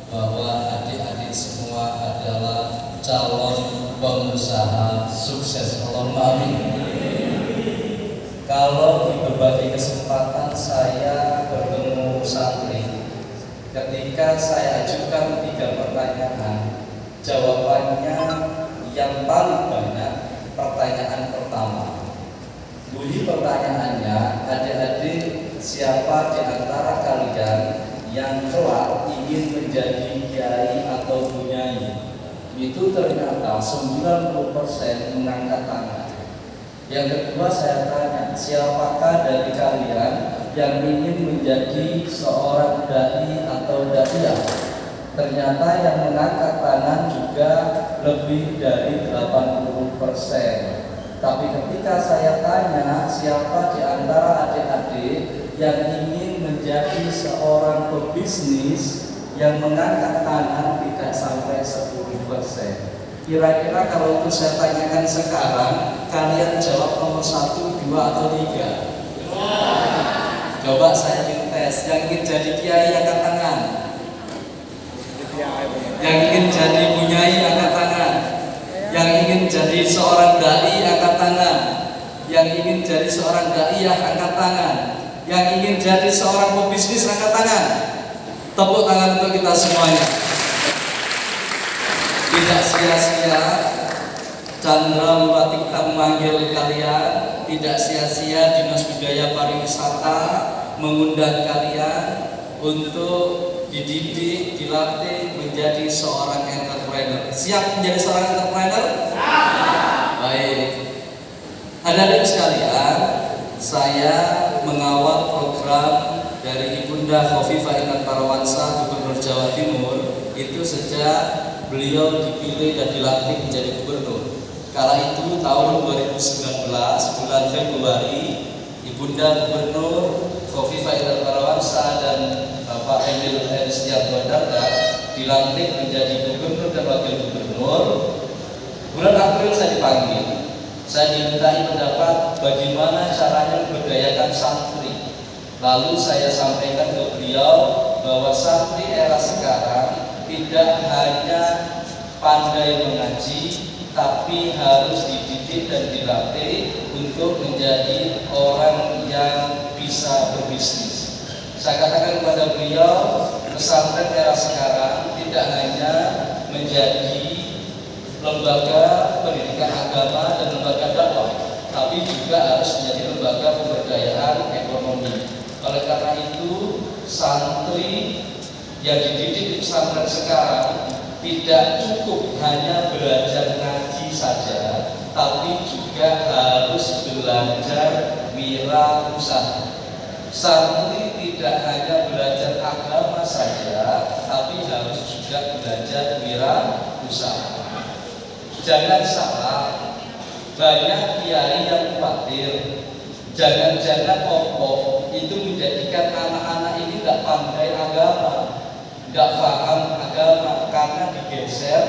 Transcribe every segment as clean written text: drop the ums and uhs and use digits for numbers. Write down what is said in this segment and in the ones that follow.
bahwa adik-adik semua adalah calon pengusaha sukses. Allahumma amin. Kalau di berbagai kesempatan saya bertemu santri, ketika saya ajukan 3 pertanyaan, jawabannya yang paling banyak pertanyaan pertama. Bunyi pertanyaannya, adik-adik, siapa di antara kalian yang kelak ingin menjadi kiai atau bunyai? Itu ternyata 90% mengangkat tangan. Yang kedua saya tanya, siapakah dari kalian yang ingin menjadi seorang dai atau da'iyah? Ternyata yang mengangkat tangan juga lebih dari 80%. Tapi ketika saya tanya siapa di antara adik-adik yang ingin menjadi seorang pebisnis, yang mengangkat tangan tidak sampai 10%. Kira-kira kalau itu saya tanyakan sekarang, kalian jawab nomor 1, 2, atau 3? Coba saya tes. Yang ingin jadi kiai angkat tangan. Yang ingin jadi bunyai angkat tangan. Yang ingin jadi seorang dai angkat tangan. Yang ingin jadi seorang daiyah angkat tangan. Yang ingin jadi seorang pebisnis angkat tangan. Tepuk tangan untuk kita semuanya. Tidak sia-sia Chandra Bupati kita memanggil kalian, tidak sia-sia Dinas Budaya Pariwisata mengundang kalian untuk dididik, dilatih menjadi seorang entrepreneur. Siap menjadi seorang entrepreneur? Baik. Adik-adik sekalian, saya mengawal program dari Ibunda Khofifah Indar Parawansa, Gubernur Jawa Timur, itu sejak beliau dipilih dan dilantik menjadi gubernur. Kala itu tahun 2019 bulan Februari, Ibunda Gubernur Khofifah Indar Parawansa dan Bapak Emil R. Setiarto Dardak dilantik menjadi gubernur dan wakil gubernur. Bulan April saya dipanggil. Saya dimintai pendapat bagaimana caranya memberdayakan santri. Lalu saya sampaikan ke beliau bahwa santri era sekarang tidak hanya pandai mengaji, tapi harus dididik dan dilatih untuk menjadi orang yang bisa berbisnis. Saya katakan kepada beliau, pesantren era sekarang tidak hanya menjadi lembaga pendidikan agama dan lembaga dakwah, tapi juga harus menjadi lembaga pemberdayaan ekonomi. Oleh karena itu, santri yang dididik di pesantren sekarang tidak cukup hanya belajar ngaji saja, tapi juga harus belajar wirausaha. Santri tidak hanya belajar agama saja, tapi harus juga belajar wirausaha. Jangan salah, banyak kiai yang khawatir jangan-jangan pokok itu menjadikan anak-anak ini tidak pandai agama, tidak paham agama, karena digeser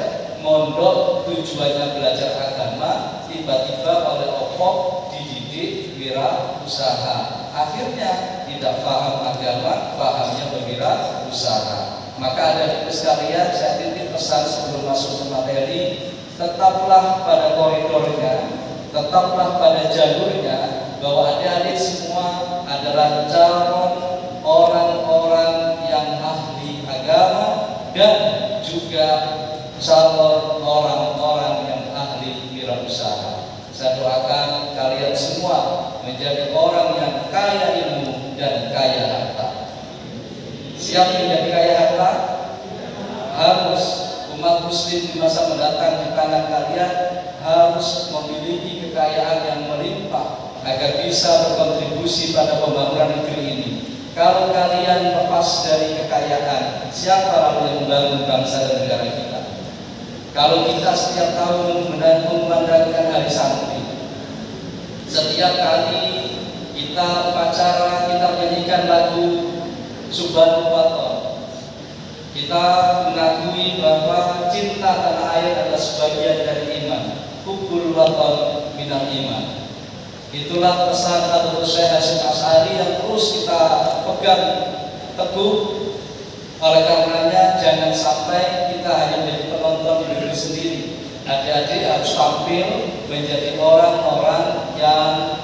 mondok tujuannya belajar agama, tiba-tiba oleh opok dididik wirausaha, akhirnya tidak paham agama, pahamnya berwirausaha. Maka adik-adik sekalian, saya titip pesan sebelum masuk ke materi, tetaplah pada koridornya, tetaplah pada jalurnya, bahwa adik-adik semua adalah calon orang-orang yang ahli agama dan juga calon orang-orang yang ahli wirausaha. Saya doakan kalian semua menjadi orang yang kaya ilmu dan kaya harta. Siap menjadi kaya harta? Harus. Umat muslim di masa mendatang di tangan kalian harus memiliki kekayaan yang melimpah agar bisa berkontribusi pada pembangunan negeri ini. Kalau kalian lepas dari kekayaan, siapa lalu yang membangun bangsa dan negara kita? Kalau kita setiap tahun memandangkan hari santri, setiap kali kita upacara, kita menyanyikan lagu Subhanul Waton, kita mengakui bahwa cinta tanah air adalah sebagian dari iman. Hubbul waton minal iman. Itulah pesan Hadrat Syekh Hasyim Asy'ari yang terus kita pegang teguh Oleh karenanya jangan sampai kita hanya menjadi penonton di diri sendiri. Adik-adik harus tampil menjadi orang-orang yang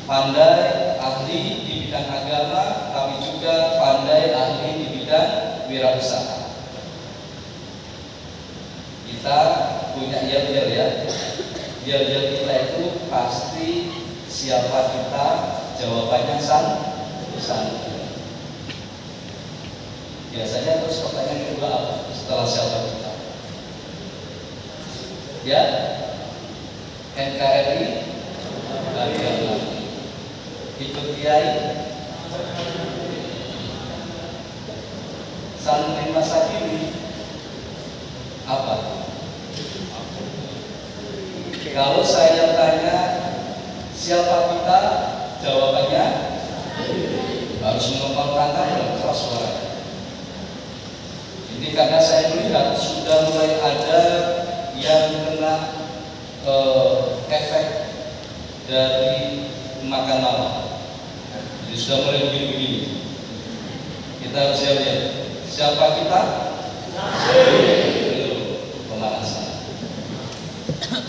pandai, ahli di bidang agama, tapi juga pandai, ahli di bidang wirausaha. Kita punya yel-yel ya. Yel-yel kita itu pasti siapa kita, jawabannya san. Biasanya terus pertanyaan kedua apa setelah siapa kita? Ya, NKRI, agama. Ikut kiai, santri masa kini, apa? Kalau saya tanya siapa kita, jawabannya harus mengembangkan tangan keras suara. Ini karena saya melihat sudah mulai ada yang kena efek dari makan malam. Jadi sudah mulai begini-begini. Kita harus lihat siapa kita? Dulu pemanasan.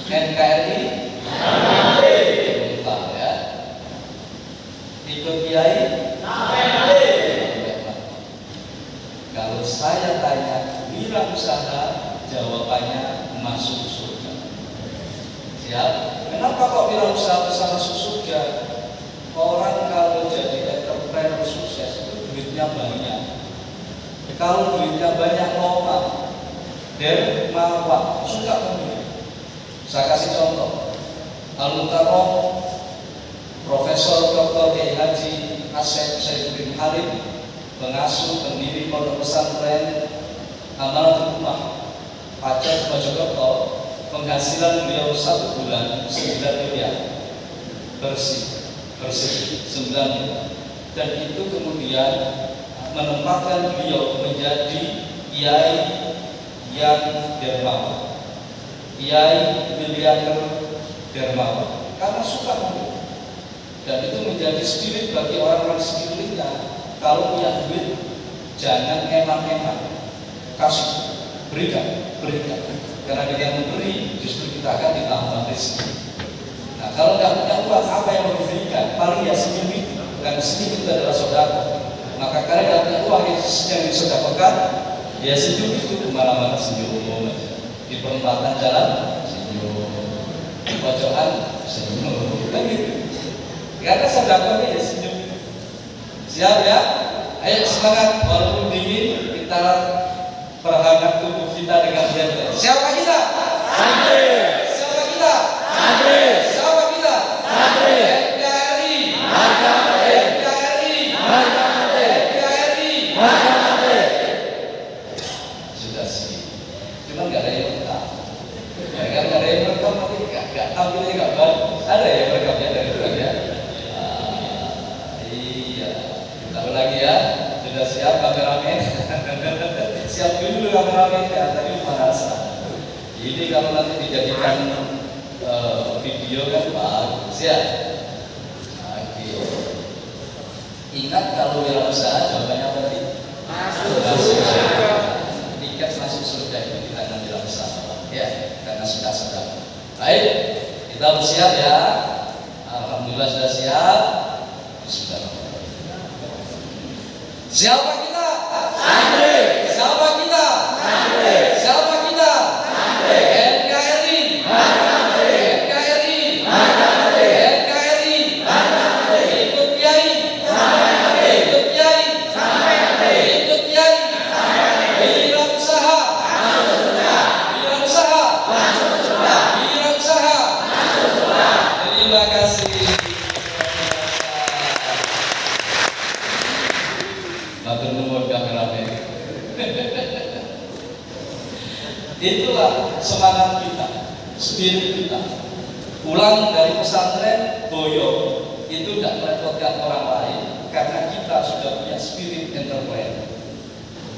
NKRI, bentar ya. Ikut kiai. Kalau saya tanya wirausaha, jawabannya masuk surga. Siap? Kenapa kok wirausaha bisa masuk surga? Orang kalau jadi entrepreneur sukses itu duitnya banyak. Kalau duitnya banyak lompat, dermawan, suka kemudian. Saya kasih contoh. Al-Mukarram Profesor Dr. Kiai Haji Asep Saifuddin Halim, pengasuh pendiri pondok pesantren Amalatul Ummah Pacet Mojokerto, penghasilan beliau 1 bulan 9 miliar bersih 9 miliar, dan itu kemudian menempatkan beliau menjadi kiai yang dermawan, kiai miliarder dermawan karena suka memberi, dan itu menjadi spirit bagi orang-orang sekelilingnya. Kalau punya duit jangan enak-enak, kasih, berikan, karena dengan memberi justru kita akan ditambah rezeki. Nah, kalau nggak punya uang, apa yang mau diberikan? Paling ya sedikit, karena sedikit itu adalah saudara. Maka karena nggak punya uang yang disedekahkan, ya senyum itu kemana-mana senyum, di perempatan jalan senyum, di pojokan senyum, kan gitu. Karena sedekahnya ya senyum. Siap ya? Ayo semangat, walaupun dingin kita perhangat tubuh kita dengan diam. Siapa kita? Santri. Siapa kita? Santri. Siapa kita? Santri. NKRI. Harga mati. NKRI. Harga mati. NKRI. Harga mati. Sudah sih. Cuma nggak ada yang rekam. Ya kan nggak ada yang rekam, tapi nggak tampilnya nggak bagus. Ada yang rekamnya dari itu ya. Iya. Kita lagi ya. Sudah siap kameramen? Siap dulu kameramen ya, tadi pemanasan. Ini kalau nanti dijadikan video kan bagus ya. Oke. Ingat kalau wirausaha jawabannya apa tadi? Masuk surga. Tiket masuk surga itu di tangan wirausaha. Ya, karena sudah sedang. Baik, kita bersiap ya. Alhamdulillah sudah siap. Bismillahirrahmanirrahim. Siapa kita? Santri. Siapa kita? Santri. Siapa kita? Santri. NKRI. NKRI. NKRI. Ikut kiai. Ikut kiai. Ikut kiai. Wirausaha. Wirausaha. Wirausaha. Terima kasih. Matur nuwun kameramen. Itulah semangat kita, spirit kita. Pulang dari pesantren boyo itu tidak merepotkan orang lain karena kita sudah punya spirit entrepreneur.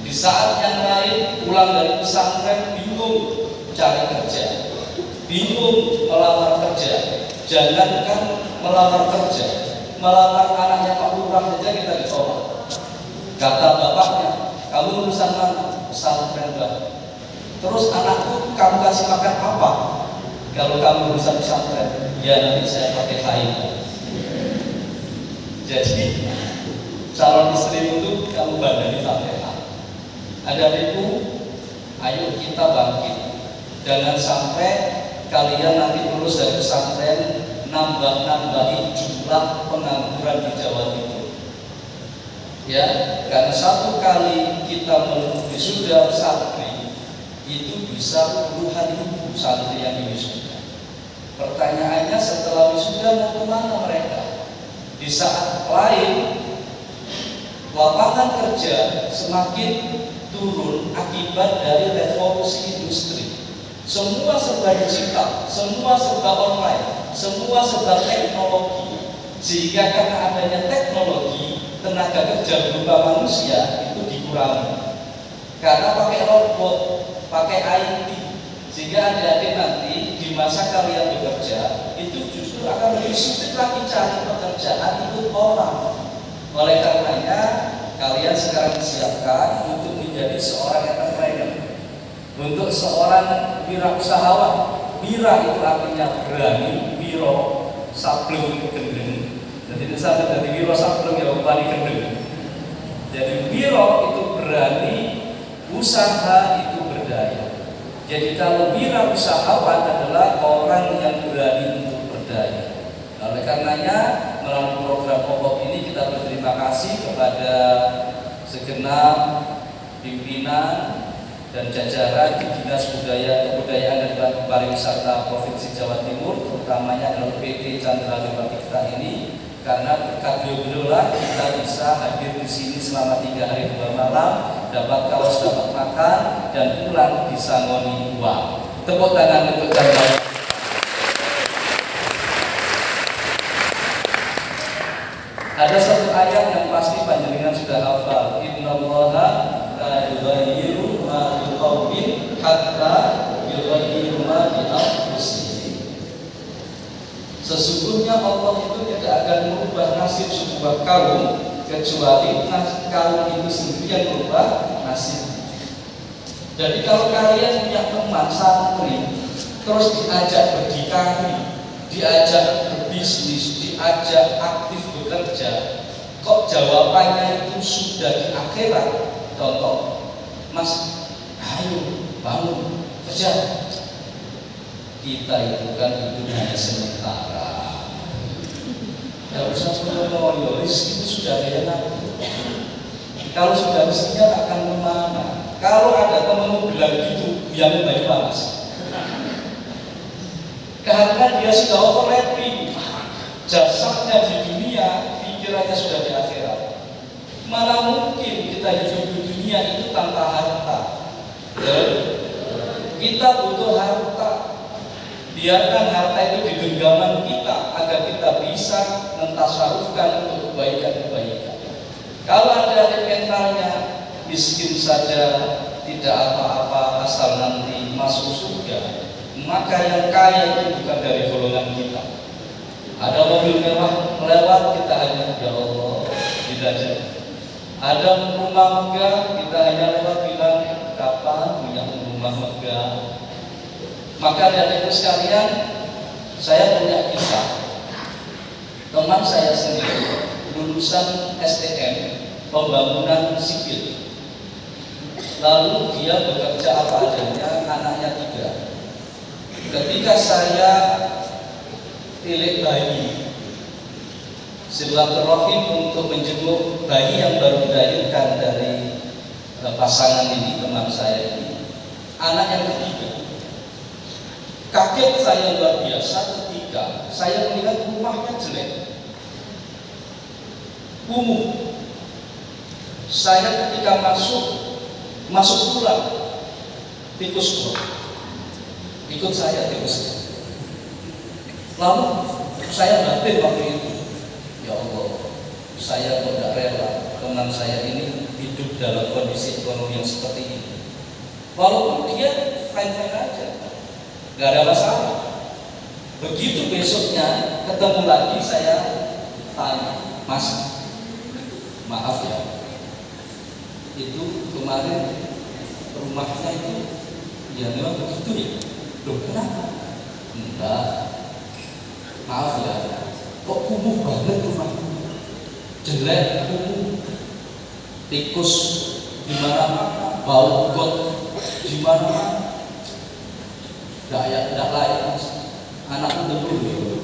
Di saat yang lain pulang dari pesantren bingung cari kerja, bingung melamar kerja. Jangankan melamar kerja, melamar anaknya Pak Lurah saja kita ditolak. Kata bapaknya, Kamu lulusan mana? Pesantren Mbak. Terus anakku kamu kasih makan apa? Kalau kamu lulusan pesantren, ya nanti saya pakai kain. Jadi calon istri itu kamu bandari Fatihah. Adik-adikku, ayo kita bangkit. Jangan sampai kalian nanti lulus dari pesantren nambah-nambahin jumlah pengangguran di Jawa Timur. Ya, karena satu kali kita wisuda santri itu bisa puluhan ribu santri yang wisuda. Pertanyaannya setelah wisuda mau kemana mereka? Di saat lain lapangan kerja semakin turun akibat dari revolusi industri. Semua serba digital, semua serba online, semua serba teknologi. Sehingga karena adanya teknologi, tenaga kerja berupa manusia itu dikurangi. Karena pakai robot, pakai IT, sehingga adik-adik nanti di masa kalian bekerja itu justru akan lebih sulit lagi cari pekerjaan itu orang. Oleh karenanya kalian sekarang disiapkan untuk menjadi seorang entrepreneur, untuk seorang wirausahawan. Wira itu artinya berani, wiro sableng gendeng. Jadi misalnya dari wiro sableng ya upani gendeng. Jadi wiro itu berani, usaha itu berdaya. Jadi kalau wirausahawan adalah orang yang berani untuk berdaya. Oleh karenanya melalui program pokok ini kita berterima kasih kepada segenap pimpinan dan jajaran di Dinas Kebudayaan dan Pariwisata Provinsi Jawa Timur, terutamanya adalah PT Chandra Batikta ini, karena berkat beliau kita bisa hadir di sini selama 3 hari 2 malam, dapat kaos, dapat makan, dan pulang bisa ngoni uang. Tepuk tangan untuk Chandra. Ada satu ayat yang pasti panjenengan sudah hafal. Innallaha la yughayyiru ma biqaumin hatta yughayyiru ma bi anfusihim. Sesungguhnya Allah itu tidak akan merubah nasib sebuah kaum kecuali kaum itu sendiri yang merubah nasib. Jadi kalau kalian punya teman santri terus diajak berdikari, diajak berbisnis, diajak aktif bekerja, kok jawabannya itu sudah di akhirat. Contoh, Mas, ayo bangun kerja. Kita itu kan hidup hanya sementara. Tidak usah semuanya, rezeki itu sudah ada yang ngatur. Kalau sudah rezekinya akan kemana? Kalau ada temanmu bilang gitu, yang baik panas. Karena dia sudah overlapping, jasadnya di dunia, pikirannya sudah di akhirat. Mana mungkin kita hidup di dunia itu tanpa harta? Kita butuh harta. Biarkan harta itu di genggaman kita agar kita bisa mentasarufkan untuk kebaikan-kebaikan. Kalau ada mentalnya miskin saja, tidak apa-apa asal nanti masuk surga, maka yang kaya itu bukan dari golongan kita. Ada mobil mewah melewat, kita hanya ya Allah tidak jadi. Ada rumah megah, kita hanya lewat bilang kapan punya rumah megah. Maka dari itu sekalian, saya punya kisah. Teman saya sendiri lulusan STM pembangunan sipil. Lalu dia bekerja apa adanya, anaknya 3. Ketika saya tilik bayi, silaturahim untuk menjenguk bayi yang baru dilahirkan dari pasangan ini, teman saya ini, anak yang 3. Kaget saya luar biasa ketika saya melihat rumahnya jelek, kumuh. Saya ketika masuk pulang, tikus keluar. Ikut saya tikus. Lalu saya batin waktu itu, ya Allah, saya tidak rela teman saya ini hidup dalam kondisi ekonomi yang seperti ini. Walaupun dia fine-fine aja, nggak ada masalah. Begitu besoknya ketemu lagi, saya tanya, Mas, maaf ya, Itu kemarin rumahnya itu ya memang begitu ya. Loh kenapa? Enggak, maaf ya, kok kumuh banget rumahku, jelek, kumuh, tikus di mana-mana, bau got di mana-mana, tidak layak. Anakku dulu.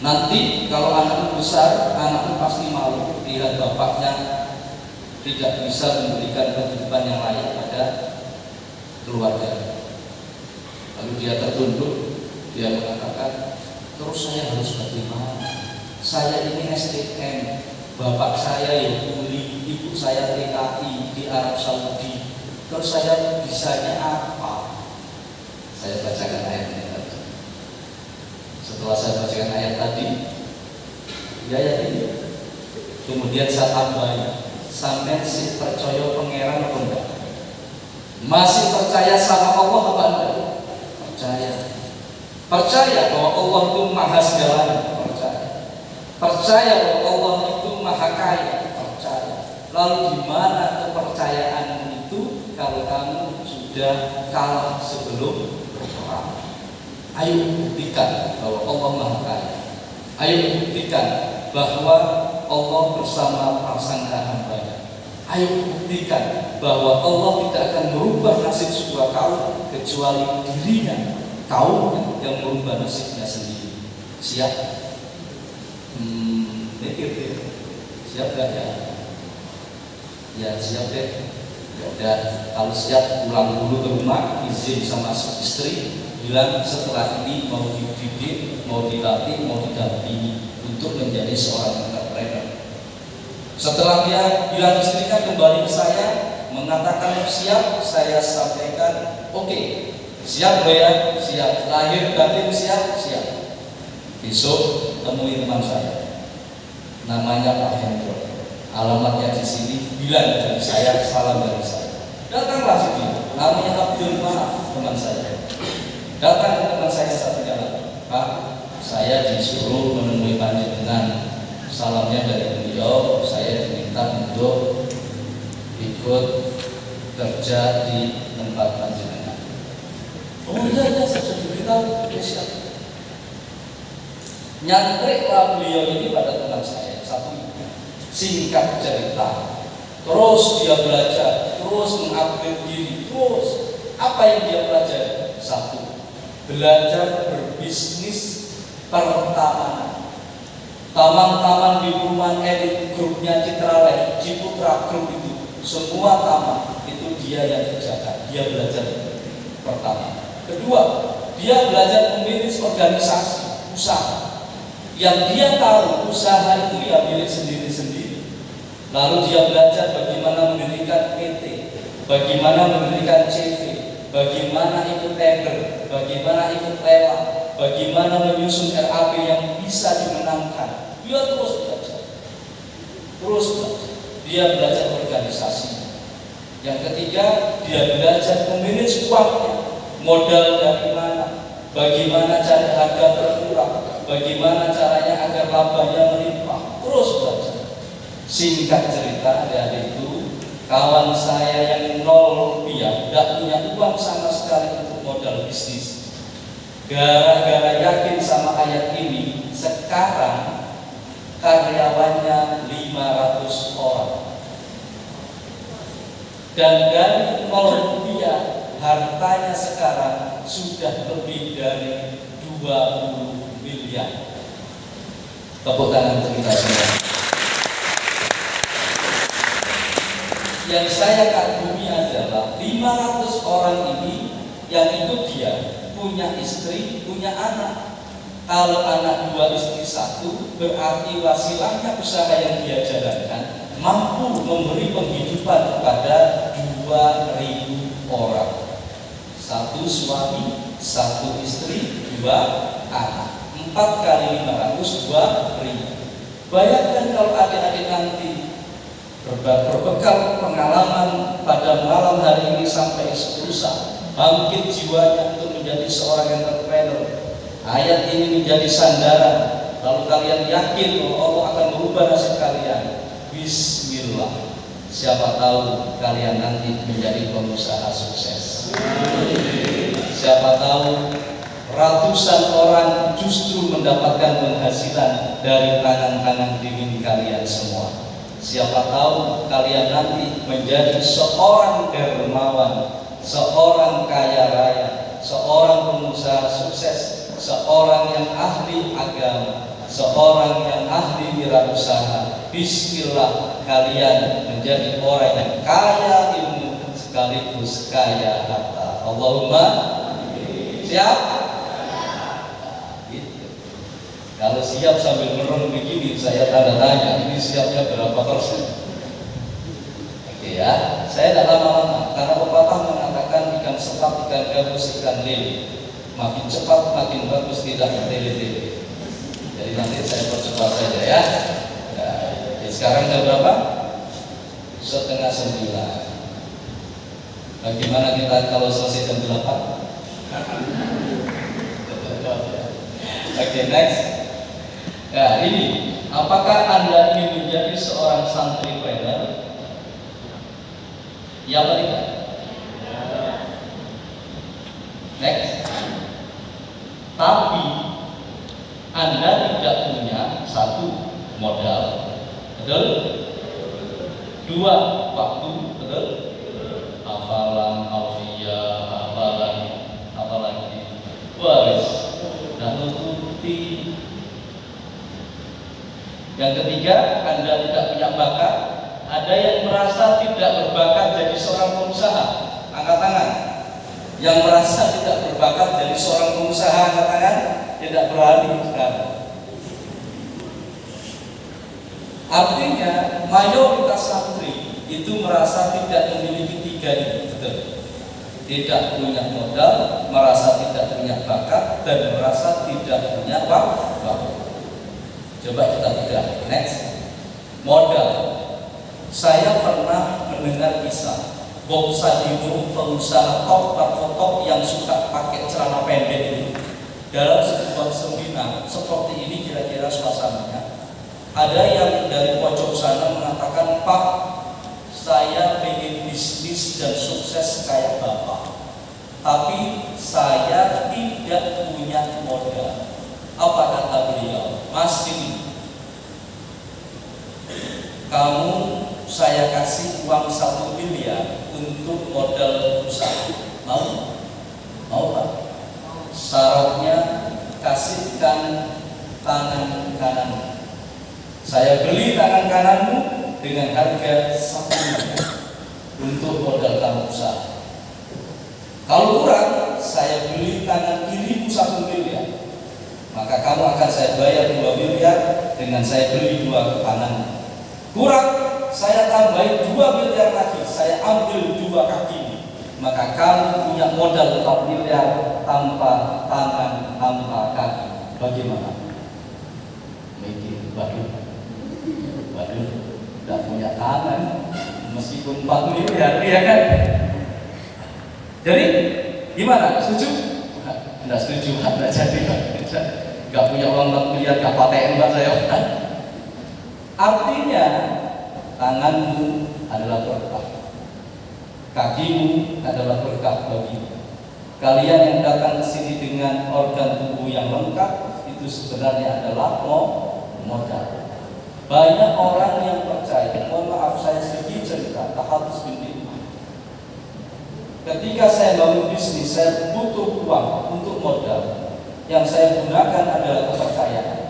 Nanti kalau anakku besar, anakku pasti malu lihat bapaknya tidak bisa memberikan kehidupan yang layak pada keluarga. Lalu dia tertunduk, dia mengatakan, terus saya harus bagaimana? Saya ini STM, bapak saya yang kuli, ibu saya TKI di Arab Saudi. Terus saya bisanya apa? Saya bacakan ayatnya tadi. Setelah saya bacakan ayat tadi, ya ini. Kemudian saya tambahin, sampai si percaya pangeran apa enggak? Masih percaya sama Allah apa enggak? Percaya bahwa Allah itu maha segalanya, percaya bahwa Allah itu maha kaya, percaya. Lalu di mana kepercayaan itu kalau kamu sudah kalah sebelum perang? Ayo buktikan bahwa Allah maha kaya. Ayo buktikan bahwa Allah bersama prasangka hambanya. Ayo buktikan bahwa Allah tidak akan merubah nasib sebuah kaum kecuali dirinya, kaum yang merubah nasibnya sendiri. Siap? Mikir deh. Siap gak ya? Ya siap deh. Ya udah, kalau siap pulang dulu ke rumah, izin sama istri, bilang setelah ini mau dididik, mau dilatih, mau didampingi untuk menjadi seorang entrepreneur. Setelah dia bilang istrinya kembali ke saya, mengatakan siap, saya sampaikan oke. Siap bro ya, siap. Lahir batin siap, siap. Besok temui teman saya, namanya Pak Hendro. Alamatnya di sini. Bilang dari saya, salam dari saya. Datanglah sini. Namanya Abdul Manaf, teman saya. Datang ke teman saya satunya lagi. Pak, saya disuruh menemui panjenengan. Salamnya dari beliau. Saya diminta untuk ikut kerja di tempat panjenengan. Oh iya, saya sudah diberitahu. Siap. Nyantriklah beliau ini pada teman saya satu. Singkat cerita, terus dia belajar, terus mengupgrade diri, terus apa yang dia pelajari? Satu, belajar berbisnis pertamanan. Taman-taman di perumahan elit grupnya Citralek, Ciputra Group itu, semua taman itu dia yang kerjakan. Dia belajar pertama. Kedua, dia belajar memanage organisasi usaha. Yang dia tahu usaha itu ya milik sendiri-sendiri. Lalu dia belajar bagaimana mendirikan PT, bagaimana mendirikan CV, bagaimana ikut tender, bagaimana ikut lelang, bagaimana menyusun RAP yang bisa dimenangkan. Dia terus belajar. Dia belajar organisasi. Yang ketiga, dia belajar memanage uangnya. Modal dari mana, bagaimana cari harga termurah, bagaimana caranya agar labanya melimpah. Terus belajar. Singkat cerita, dari itu kawan saya yang 0 rupiah, tidak punya uang sama sekali untuk modal bisnis. Gara-gara yakin sama ayat ini, sekarang karyawannya 500 orang. Dan dari 0 rupiah, hartanya sekarang sudah lebih dari 20 miliar. Tepuk tangan untuk kita semua. Yang saya kagumi adalah 500 orang ini yang ikut dia punya istri, punya anak. Kalau anak 2 istri 1, berarti wasilahnya usaha yang dia jalankan mampu memberi penghidupan kepada 2.000 orang. 1 suami, 1 istri, 2 anak. 4 kali 500, 2.000. Bayangkan kalau adik-adik nanti berbekal pengalaman pada malam hari ini sampai lusa, bangkit jiwanya untuk menjadi seorang entrepreneur. Ayat ini menjadi sandaran, lalu kalian yakin bahwa Allah akan merubah nasib kalian. Bismillah. Siapa tahu kalian nanti menjadi pengusaha sukses. Siapa tahu ratusan orang justru mendapatkan penghasilan dari tangan-tangan dingin kalian semua. Siapa tahu kalian nanti menjadi seorang dermawan, seorang kaya raya, seorang pengusaha sukses, seorang yang ahli agama, seorang yang ahli wirausaha. Bismillah, kalian menjadi orang yang kaya ilmu sekaligus kaya harta. Allahumma siap? Gitu. Kalau siap sambil merem begini, saya tanda tanya, ini siapnya berapa persen? Oke ya, saya tidak lama-lama karena pepatah mengatakan ikan sepat, ikan gabus, ikan lele. Makin cepat, makin bagus, tidak bertele-tele. Jadi nanti saya percepat saja ya. Sekarang jam berapa? 8:30. Bagaimana kita kalau selesai jam 8? Oke, next. Nah, ini apakah Anda ingin menjadi seorang santripreneur? Ya apa tidak? Next. Tapi Anda tidak punya satu modal. Betul? Dua, waktu. Betul? Hafalan, alfiyah, hafalan, apalagi waris dan nututi. Yang ketiga, Anda tidak punya bakat. Ada yang merasa tidak berbakat jadi seorang pengusaha. Angkat tangan. Yang merasa tidak berbakat jadi seorang pengusaha, angkat tangan. Tidak berani sekarang. Artinya mayoritas santri itu merasa tidak memiliki tiga ini, betul? Tidak punya modal, merasa tidak punya bakat, dan merasa tidak punya waktu. Coba kita bedah. Next. Modal. Saya pernah mendengar kisah Bob Sadino, pengusaha top top yang suka pakai celana pendek ini. Dalam sebuah seminar seperti ini kira-kira suasananya. Ada yang dari pojok sana mengatakan, Pak, saya pengen bisnis dan sukses kayak Bapak, tapi saya tidak punya modal. Apa kata beliau? Mas, ini kamu saya kasih uang 1 miliar untuk modal usaha. Mau? Mau Pak? Syaratnya kasihkan tangan kanan. Saya beli tangan kananmu dengan harga 1 miliar untuk modal kamu usaha. Kalau kurang, saya beli tangan kirimu 1 miliar. Maka kamu akan saya bayar 2 miliar dengan saya beli 2 kanan. Kurang, saya tambahin 2 miliar lagi. Saya ambil 2 kaki. Maka kamu punya modal 4 miliar tanpa tangan, tanpa kaki. Bagaimana? Mikir, waduh, tidak punya tangan, meskipun 4 miliar, ya kan? Jadi, gimana? Setuju? Tidak setuju, tidak jadi. Gak punya uang 4 miliar, gak paten Pak saya. Artinya, tanganmu adalah berkah, kakimu adalah berkah bagimu. Kalian yang datang ke sini dengan organ tubuh yang lengkap, itu sebenarnya adalah modal. Banyak orang yang percaya, mohon maaf saya sedikit cerita, tahadus bin. Ketika saya bangun bisnis, saya butuh uang untuk modal. Yang saya gunakan adalah kepercayaan.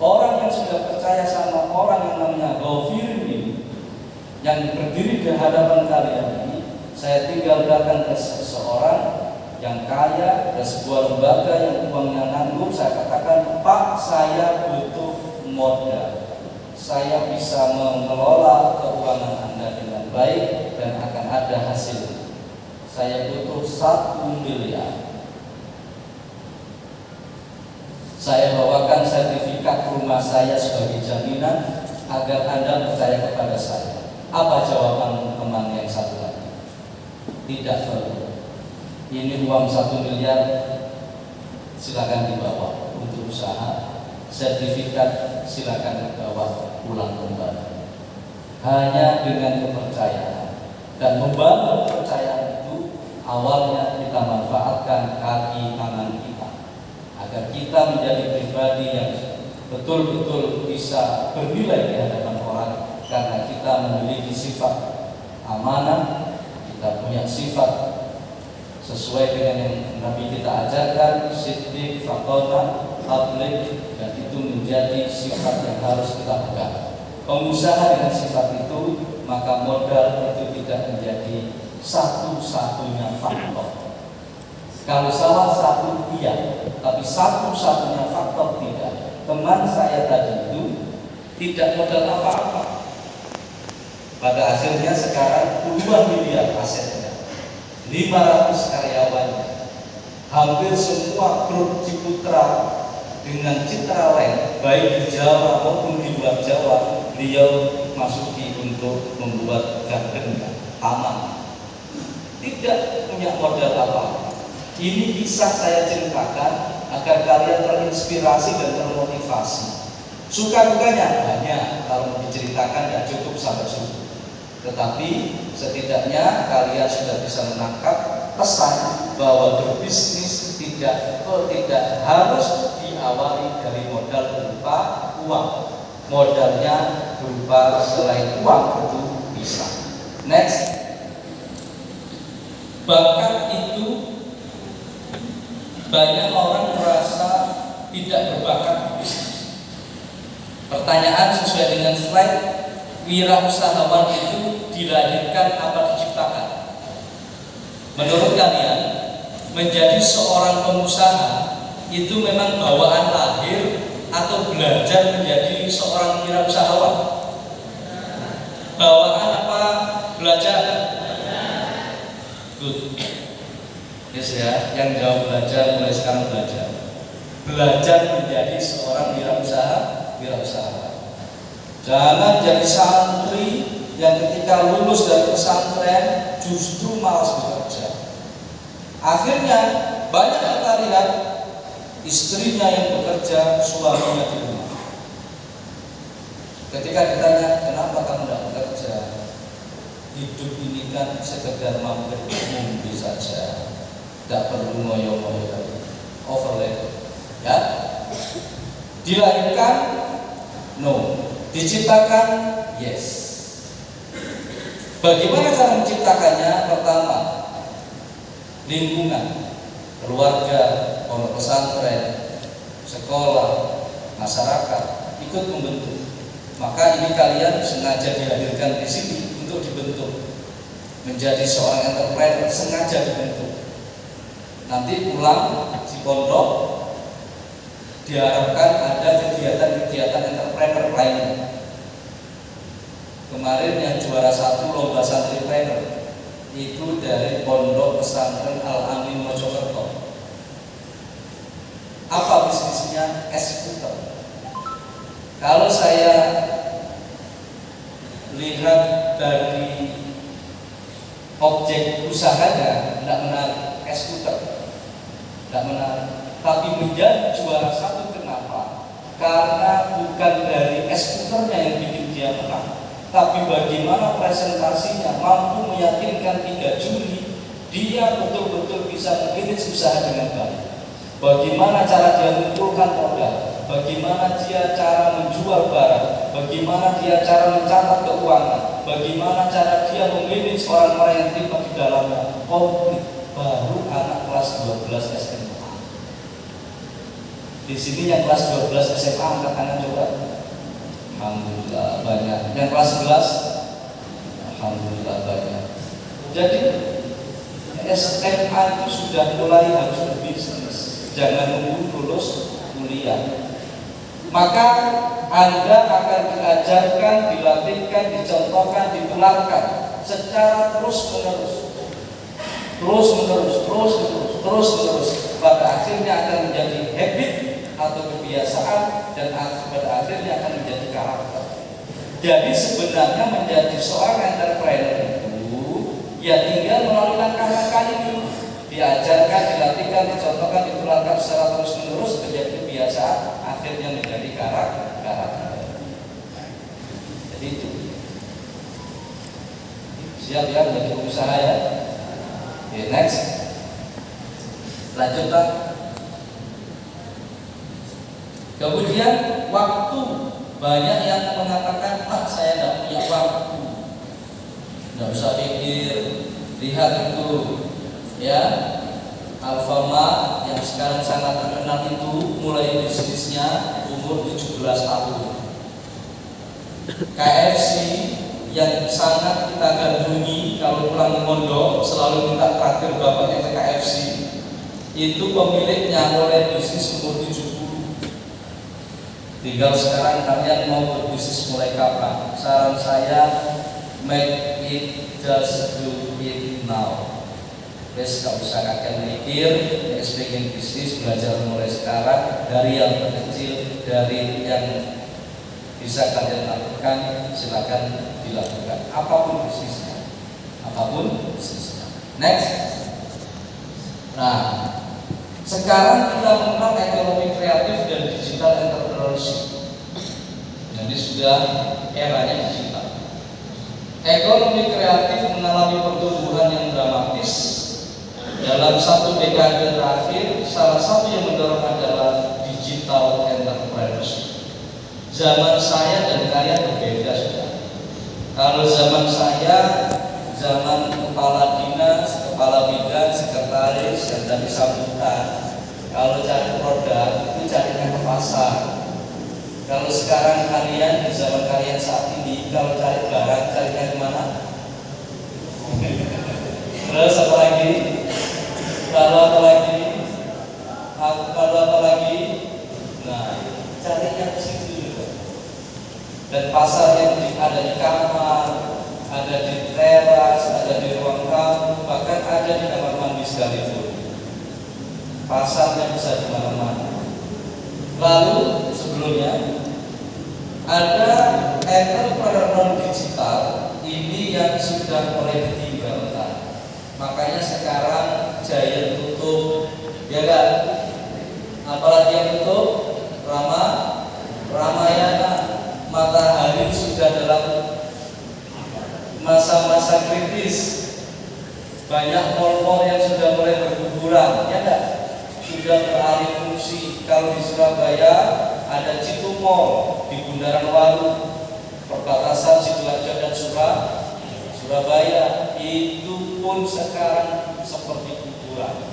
Orang yang sudah percaya sama orang yang namanya Ghafirin ini, yang berdiri di hadapan kalian ini, saya tinggal datang ke seseorang yang kaya, ke sebuah lembaga yang uangnya nanggung, saya katakan, Pak, saya butuh modal. Saya bisa mengelola keuangan Anda dengan baik dan akan ada hasil. Saya butuh 1 miliar. Saya bawakan sertifikat rumah saya sebagai jaminan agar Anda percaya kepada saya. Apa jawaban teman yang satu lagi? Tidak perlu. Ini uang 1 miliar, silakan dibawa untuk usaha. Sertifikat silakan dibawa pulang kembali. hanya dengan kepercayaan. Dan membangun kepercayaan itu awalnya kita manfaatkan kaki tangan kita agar kita menjadi pribadi yang betul-betul bisa bernilai di hadapan orang, karena kita memiliki sifat amanah, kita punya sifat sesuai dengan yang Nabi kita ajarkan, siddiq, faqona, tabligh, dan itu menjadi sifat yang harus kita pegang. Pengusaha dengan sifat itu, maka modal itu tidak menjadi satu-satunya faktor. Kalau salah satu iya, tapi satu-satunya faktor tidak. Teman saya tadi itu tidak modal apa-apa. Pada akhirnya sekarang 2 miliar asetnya, 500 karyawannya, hampir semua grup Ciputra dengan Citra lain, baik di Jawa maupun di luar Jawa, beliau masuki untuk membuat garden, taman. Tidak punya modal apa-apa. Ini bisa saya ceritakan agar kalian terinspirasi dan termotivasi. Suka-dukanya banyak, kalau mau diceritakan tidak cukup sampai subuh. Tetapi setidaknya kalian sudah bisa menangkap pesan bahwa berbisnis tidak harus diawali dari modal berupa uang. Modalnya berupa selain uang itu bisa. Next, bakat itu banyak orang merasa tidak berbakat di bisnis. Pertanyaan sesuai dengan slide, wirausahawan itu dilahirkan apa diciptakan? Menurut kalian, menjadi seorang pengusaha itu memang bawaan lahir atau belajar menjadi seorang wirausahawan? Bawaan apa belajar? Good. Yes ya, yang jauh belajar mulai sekarang belajar. Belajar menjadi seorang wirausaha. Jangan jadi santri yang ketika lulus dari pesantren justru malas bekerja. Akhirnya banyak kita lihat istrinya yang bekerja, suaminya di rumah. Ketika ditanya, kenapa kamu tidak bekerja? Hidup ini kan sekedar mampir mimpi saja, tidak perlu ngoyo-ngoyo lagi. Overlap, ya. Dilahirkan, no. Diciptakan, yes. Bagaimana cara menciptakannya? Pertama, lingkungan, keluarga, pondok pesantren, sekolah, masyarakat ikut membentuk. Maka ini kalian sengaja dihadirkan di sini untuk dibentuk menjadi seorang entrepreneur, sengaja dibentuk. Nanti pulang si pondok diharapkan ada kegiatan-kegiatan entrepreneur lainnya. Kemarin yang juara 1 lomba santripreneur itu dari pondok pesantren Al-Amin Mojokerto. Apa bisnisnya? Es-skuter. Kalau saya lihat dari objek usahanya, tidak menarik. Es-skuter tidak menarik. Tapi menjadi juara 1 kenapa? Karena bukan dari es-skuternya yang bikin dia menang, tapi bagaimana presentasinya mampu meyakinkan 3 juri dia betul-betul bisa memiliki usaha dengan baik. Bagaimana cara dia mengumpulkan modal, bagaimana dia cara menjual barang, bagaimana dia cara mencatat keuangan, bagaimana cara dia memilih orang-orang yang terlibat di dalamnya. Baru anak kelas 12 SMA. Di sini yang kelas 12 SMA angkat tangan coba. Alhamdulillah banyak. Yang kelas 11, alhamdulillah banyak. Jadi SMA itu sudah mulai harus berbisnis. Jangan nunggu lulus kuliah. Maka Anda akan diajarkan, dilatihkan, dicontohkan, ditularkan secara terus-menerus. Pada akhirnya akan menjadi habit atau kebiasaan, dan pada akhirnya akan menjadi karakter. Jadi sebenarnya menjadi seorang entrepreneur itu ya tinggal melalui langkah-langkah ini, diajarkan, dilatihkan, dicontohkan, ditularkan secara terus-menerus menjadi kebiasaan, akhirnya menjadi karakter. Jadi itu. Siap ya menjadi pengusaha ya. Oke, next. Lanjut Pak. Kemudian waktu, banyak yang mengatakan Pak saya tidak punya waktu, tidak usah pikir. Lihat itu ya, Alfamart yang sekarang sangat terkenal itu mulai bisnisnya umur 17 tahun. KFC yang sangat kita gandrungi kalau pulang mondok selalu minta traktir bapaknya ke KFC, itu pemiliknya mulai bisnis umur 70. Tinggal sekarang kalian mau berbisnis mulai kapan? Saran saya, make it, just do it now. Wes gak usah kakek mikir, pengen bisnis belajar mulai sekarang dari yang terkecil, dari yang bisa kalian lakukan, silakan dilakukan. Apapun bisnisnya, apapun bisnisnya. Next. Nah, sekarang kita mengenal ekonomi kreatif dan digital entrepreneurship. Jadi sudah eranya digital. Ekonomi kreatif mengalami pertumbuhan yang dramatis dalam 1 dekade terakhir. Salah satu yang mendorong adalah digital entrepreneurship. Zaman saya dan kalian berbeda sudah. Kalau zaman saya, zaman kepala dinas, kepala bidang, sekretaris, dan tadi sambutan. Kalau cari produk itu carinya ke pasar. Kalau sekarang kalian di zaman kalian saat ini, kalau cari barang carinya kemana? Terus apa lagi? Kalau apa lagi? Kalau apa lagi? Nah, carinya ke situ. Dan pasar yang ada di kamar, ada di teras, ada di ruang tamu, bahkan ada di kamar mandi sekalipun. Pasarnya bisa di mana-mana. Lalu sebelumnya ada entrepreneur digital ini yang sudah mulai ditinggalkan. Makanya sekarang Giant tutup, ya kan? Apalagi yang tutup? Ramayana. Matahari sudah dalam masa-masa kritis. Banyak mall-mall yang sudah mulai berguguran, ya enggak? Sudah beralih fungsi. Kalau di Surabaya ada Citu Mall di Bundaran Waru, perbatasan Sidoarjo dan Surabaya, itu pun sekarang seperti kuburan.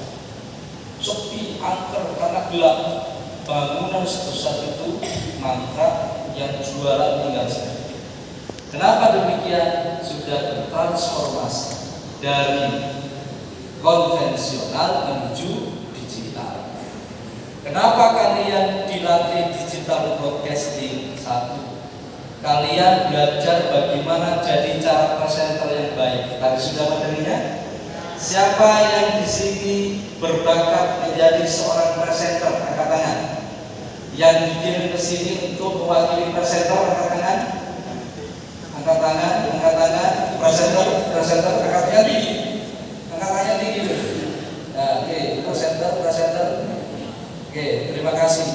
Sepi, angker karena gelap. Bangunan sebesar itu mangkrak, yang jualan tinggal sedikit. Kenapa demikian? Sudah bertransformasi dari konvensional menuju digital. Kenapa kalian dilatih digital broadcasting? 1. Kalian belajar bagaimana jadi cara presenter yang baik. Tadi sudah materinya. Siapa yang di sini berbakat menjadi seorang presenter? Angkat tangan. Yang dikirim ke sini untuk mewakili presenter, angkat tangan. Angkat tangan, angkat tangan. Presenter, angkat tangan tinggi. Angkat tangan tinggi. Nah, oke, presenter. Oke, terima kasih.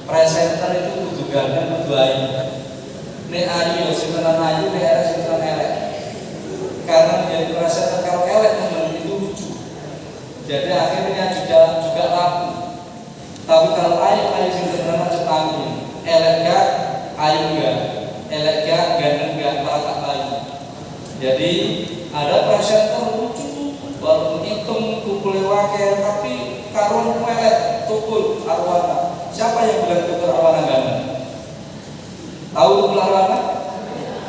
Presenter itu kudu ganteng, kudu ayu. Nek ayu, simpenan ayu, nek elek, simpenan elek. Karena menjadi presenter kalau elek teman itu lucu. Jadi akhirnya juga laku. Tapi kalau ayu simpenan cetangi, elek gak, ayu gak, elek gak, ganteng gak, malah tak ayu. Jadi ada presenter lucu, walaupun hitung kumpul wakil, tapi karuan elek, tukul arwana. Siapa yang bilang tukul arwana ganteng? Tahu tukul arwana?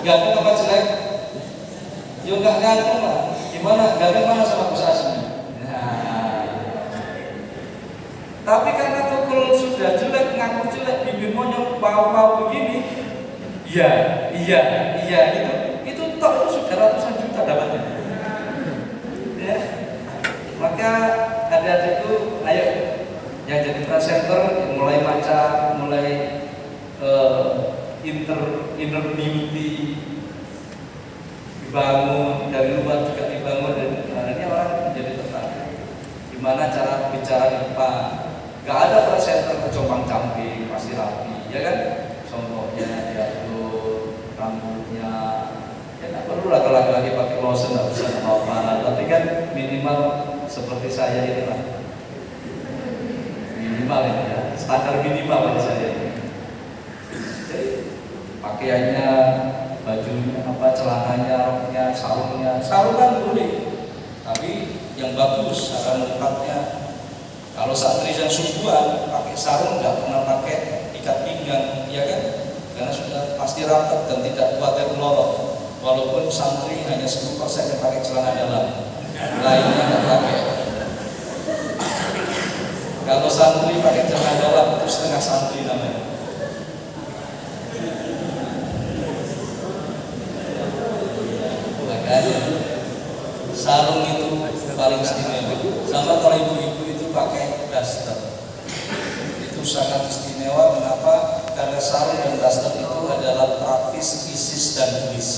Ganteng apa jelek? Ya enggak ganteng lah. Gimana? Ganteng mana sama Gus Asmi? Nah. Tapi karena tukul sudah jelek, ngaku jelek, bibir monyong, bau-bau begini, iya, itu toh itu sudah ratusan juta dapatnya. Ya. Maka adik-adikku, ayo yang jadi presenter mulai baca, mulai inner beauty dibangun, dari luar juga dibangun, dan ini orang menjadi tertarik. Gimana cara bicara di depan? Gak ada presenter kecombang camping, pasti rapi, ya kan? Contohnya diatur, rambutnya, ya kan? perlu lah kalau laki-laki pakai lotion nggak bisa apa-apa, tapi kan minimal seperti saya ini lah, minimal ini ya, standar minimal bagi saya. Jadi pakaiannya, bajunya, celananya, roknya, sarung kan boleh, tapi yang bagus cara melengkapnya. Kalau santri yang subuhan pakai sarung nggak pernah pakai ikat pinggang, ya kan? Karena sudah pasti rapat dan tidak khawatir melorot. Walaupun santri hanya 10% yang pakai celana dalam, lainnya nggak pakai. Kalau santri pakai celana dalam itu setengah santri namanya. Makanya sarung itu paling istimewa. Sama kalau ibu-ibu itu pakai daster, itu sangat istimewa. Kenapa? Karena sarung dan daster itu adalah praktis ISIS dan gelis.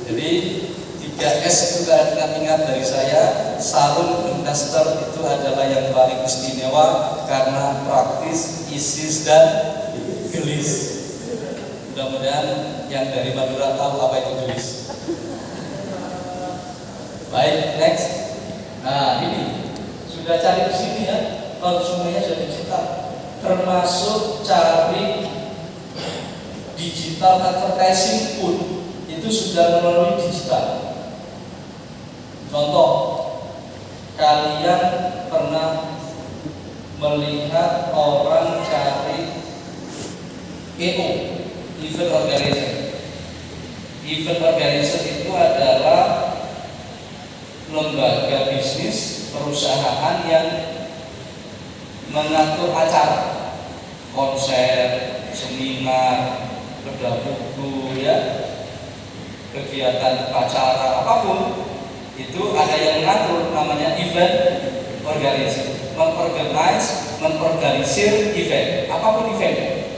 Jadi 3S itu kalian ingat dari saya, sarung dan daster itu adalah yang paling istimewa karena praktis ISIS dan gelis. Mudah-mudahan yang dari Madura tahu apa itu gelis. Baik, next. Nah ini sudah cari ke sini ya, kalau semuanya sudah digital, termasuk cari digital advertising pun itu sudah melalui digital. Contoh, kalian pernah melihat orang cari EO, event organizer. Event organizer itu adalah lembaga bisnis perusahaan yang mengatur acara, konser, seminar, bedah buku, ya, kegiatan acara apapun itu ada yang mengatur, namanya event organizer. Mengorganisir event, apapun event.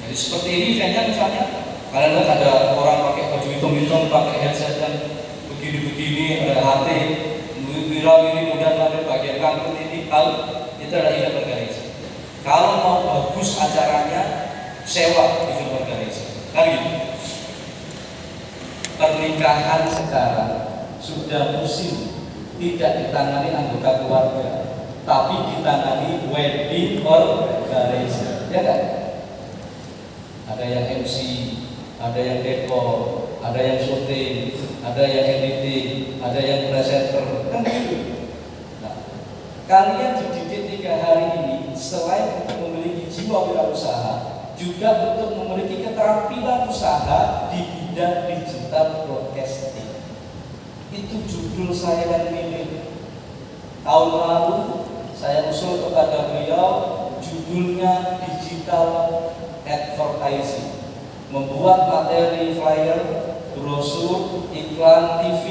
Jadi seperti ini eventnya misalnya, kalian lihat ada orang pakai baju hitam-hitam, pakai headset dan begini-begini, ada HT, viral ini, mudah ada bagian kampung ini, tahu itu adalah event organizer. Kalau mau bagus acaranya, sewa event organizer. Kan gitu. Pernikahan sekarang sudah musim tidak ditangani anggota keluarga, tapi ditangani wedding organizer, ya kan? Ada yang MC, ada yang dekor, ada yang syuting, ada yang editing, ada yang presenter, kan gitu. Nah, kalian dididik 3 hari ini selain untuk memiliki jiwa wirausaha, juga untuk memiliki keterampilan usaha di bidang digital broadcasting. Itu judul saya yang milih. Tahun lalu saya usul kepada beliau, judulnya digital advertising, membuat materi flyer, brosur, iklan TV,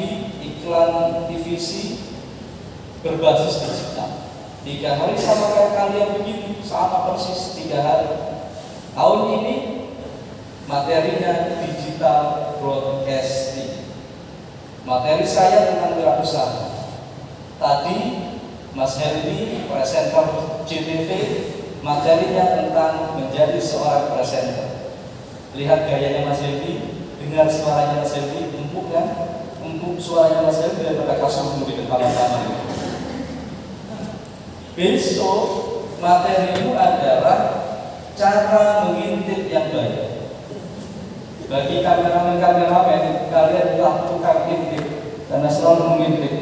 iklan TVC berbasis digital. 3 hari sama kayak kalian begini, sama persis 3 hari. Tahun ini materinya digital broadcasting. Materi saya tentang wirausaha. Tadi Mas Helmi, presenter JTV, materinya tentang menjadi seorang presenter. Lihat gayanya Mas Helmi, dengar suaranya Mas Helmi, empuk kan? Empuk suaranya Mas Helmi daripada kasur di kepala tangan. Besok materimu adalah cara mengintip yang baik. Bagi kameramen, kalian telah tukang intip karena selalu mengintip.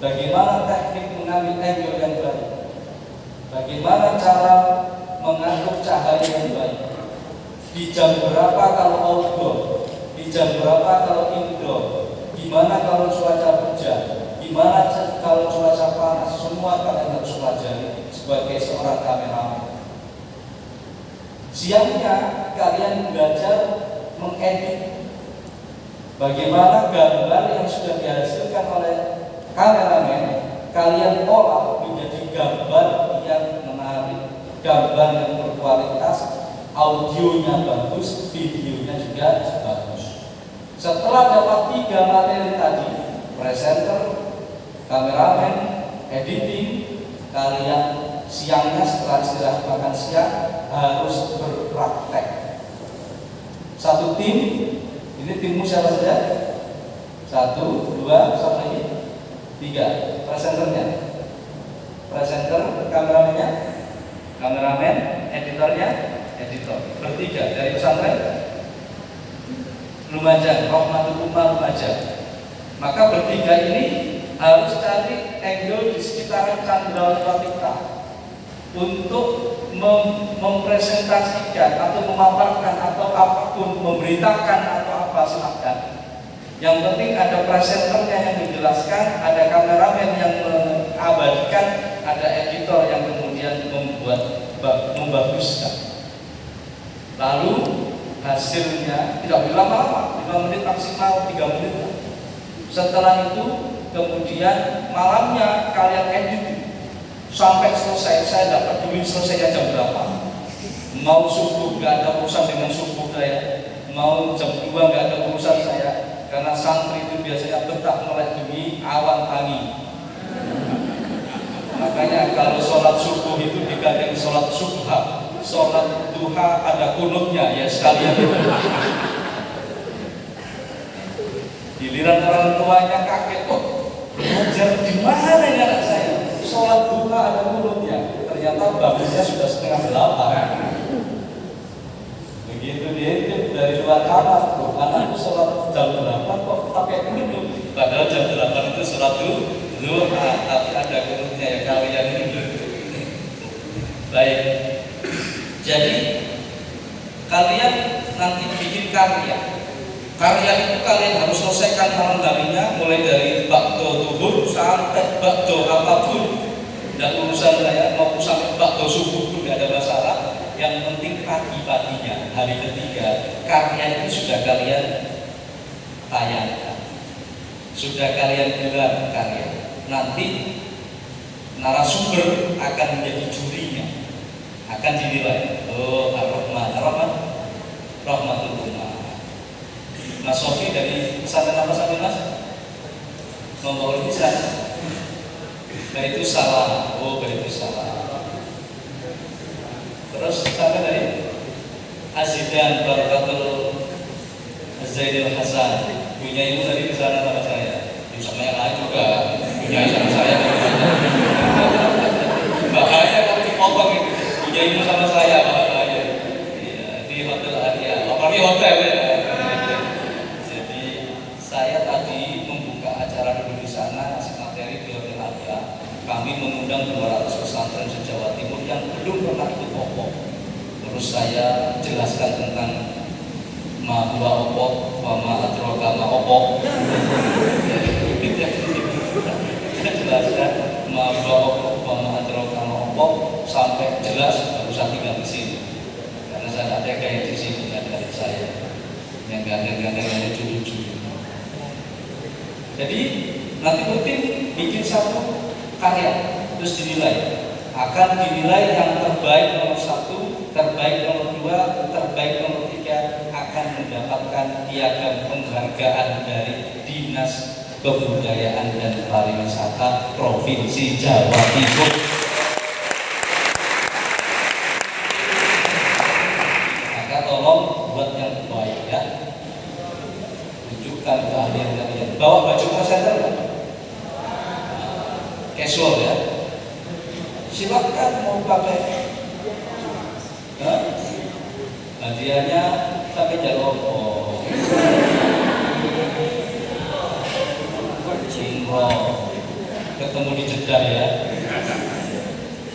Bagaimana teknik mengambil angle yang baik? Bagaimana cara mengatur cahaya yang baik? Di jam berapa kalau outdoor? Di jam berapa kalau indoor? Gimana kalau cuaca hujan? Gimana kalau cuaca panas? Semua kalian harus pelajari sebagai seorang kameramen. Siangnya kalian belajar mengedit. Bagaimana gambar yang sudah dihasilkan oleh kameramen kalian olah menjadi gambar yang menarik, gambar yang berkualitas, audionya bagus, videonya juga bagus. Setelah dapat 3 materi tadi, presenter, kameramen, editing, kalian siangnya setelah istirahat makan siang harus berpraktek. Satu tim, ini timmu siapa saja? 1, 2, satu lagi 3. Presenternya, presenter, kameramen, editornya, editor. Bertiga dari pesantren Lumajang, Rahmatul Ummah Lumajang. Maka bertiga ini harus cari angle di sekitaran Candrawan Pratikta untuk mempresentasikan atau memaparkan atau apapun, memberitakan atau apa silahkan. Yang penting ada presenternya yang menjelaskan, ada kameramen yang mengabadikan, ada editor yang kemudian membaguskan. Lalu hasilnya tidak boleh lama-lama, 5 menit maksimal, 3 menit. Setelah itu kemudian malamnya kalian edit sampai selesai. Saya tidak peduli selesainya jam berapa. Mau subuh nggak ada urusan dengan subuh saya, mau jam 2 nggak ada urusan saya. Karena santri itu biasanya betah melek demi awan tangi. Makanya kalau sholat subuh itu digandeng sholat subha, sholat duha ada kunutnya ya sekalian. Giliran orang tuanya kaget, kok belajar di mana ya anak saya? Sholat duha ada kunutnya. Ternyata bagusnya sudah 7:30. Begitu diintip dari luar kamar tuh, anakku sholat jam 8 kok pakai kunut. Padahal jam 8 itu sholat duha, tapi ada kunutnya ya kalian ini. Baik. Jadi kalian nanti bikin karya. Karya itu kalian harus selesaikan malam harinya, mulai dari bakdo duhur sampai bakdo apapun. Dan urusan saya mau sampai bakdo subuh pun tidak ada masalah. Yang penting pagi-paginya, hari ketiga, karya itu sudah kalian tayangkan, sudah kalian gelar karya. Nanti narasumber akan menjadi jurinya, akan dinilai. Oh, Rahmatul Ummah. Mas Sofi dari pesantren apa sampai Mas? Membawa lisan. Baitu salah. Oh, baitu salah. Terus sampai dari Azidan Barakatul Zaidul Hasan. Punya ilmu dari pesantren sama saya. Sama yang lain juga punya sama saya. Bahaya kalau dipotong itu. Punya ilmu sama saya bahaya. Di hotel Arya. Apalagi hotel ya. Saya tadi membuka acara dulu di sana, ngasih materi di Hotel Arya. Kami mengundang 200 pesantren se-Jawa Timur yang belum pernah ikut opok. Terus saya jelaskan tentang ma huwa opok, wa ma adraka ma opok. Saya jelaskan ma huwa opok, wa ma adraka ma opok sampai jelas, baru saya tinggal di sini. Karena saya ada kayak di sini ada saya yang gandeng-gandeng yang lucu-lucu. Jadi nanti rutin bikin satu karya terus dinilai, akan dinilai yang terbaik nomor 1, terbaik nomor 2, terbaik nomor 3 akan mendapatkan piagam penghargaan dari Dinas Kebudayaan dan Pariwisata Provinsi Jawa Timur. Maka tolong buat yang baik ya, tunjukkan keahlian kalian. Bawa baju presenter nggak? Casual ya. Silakan mau pakai. Hadiahnya sampai jalur ketemu di Jeddah ya.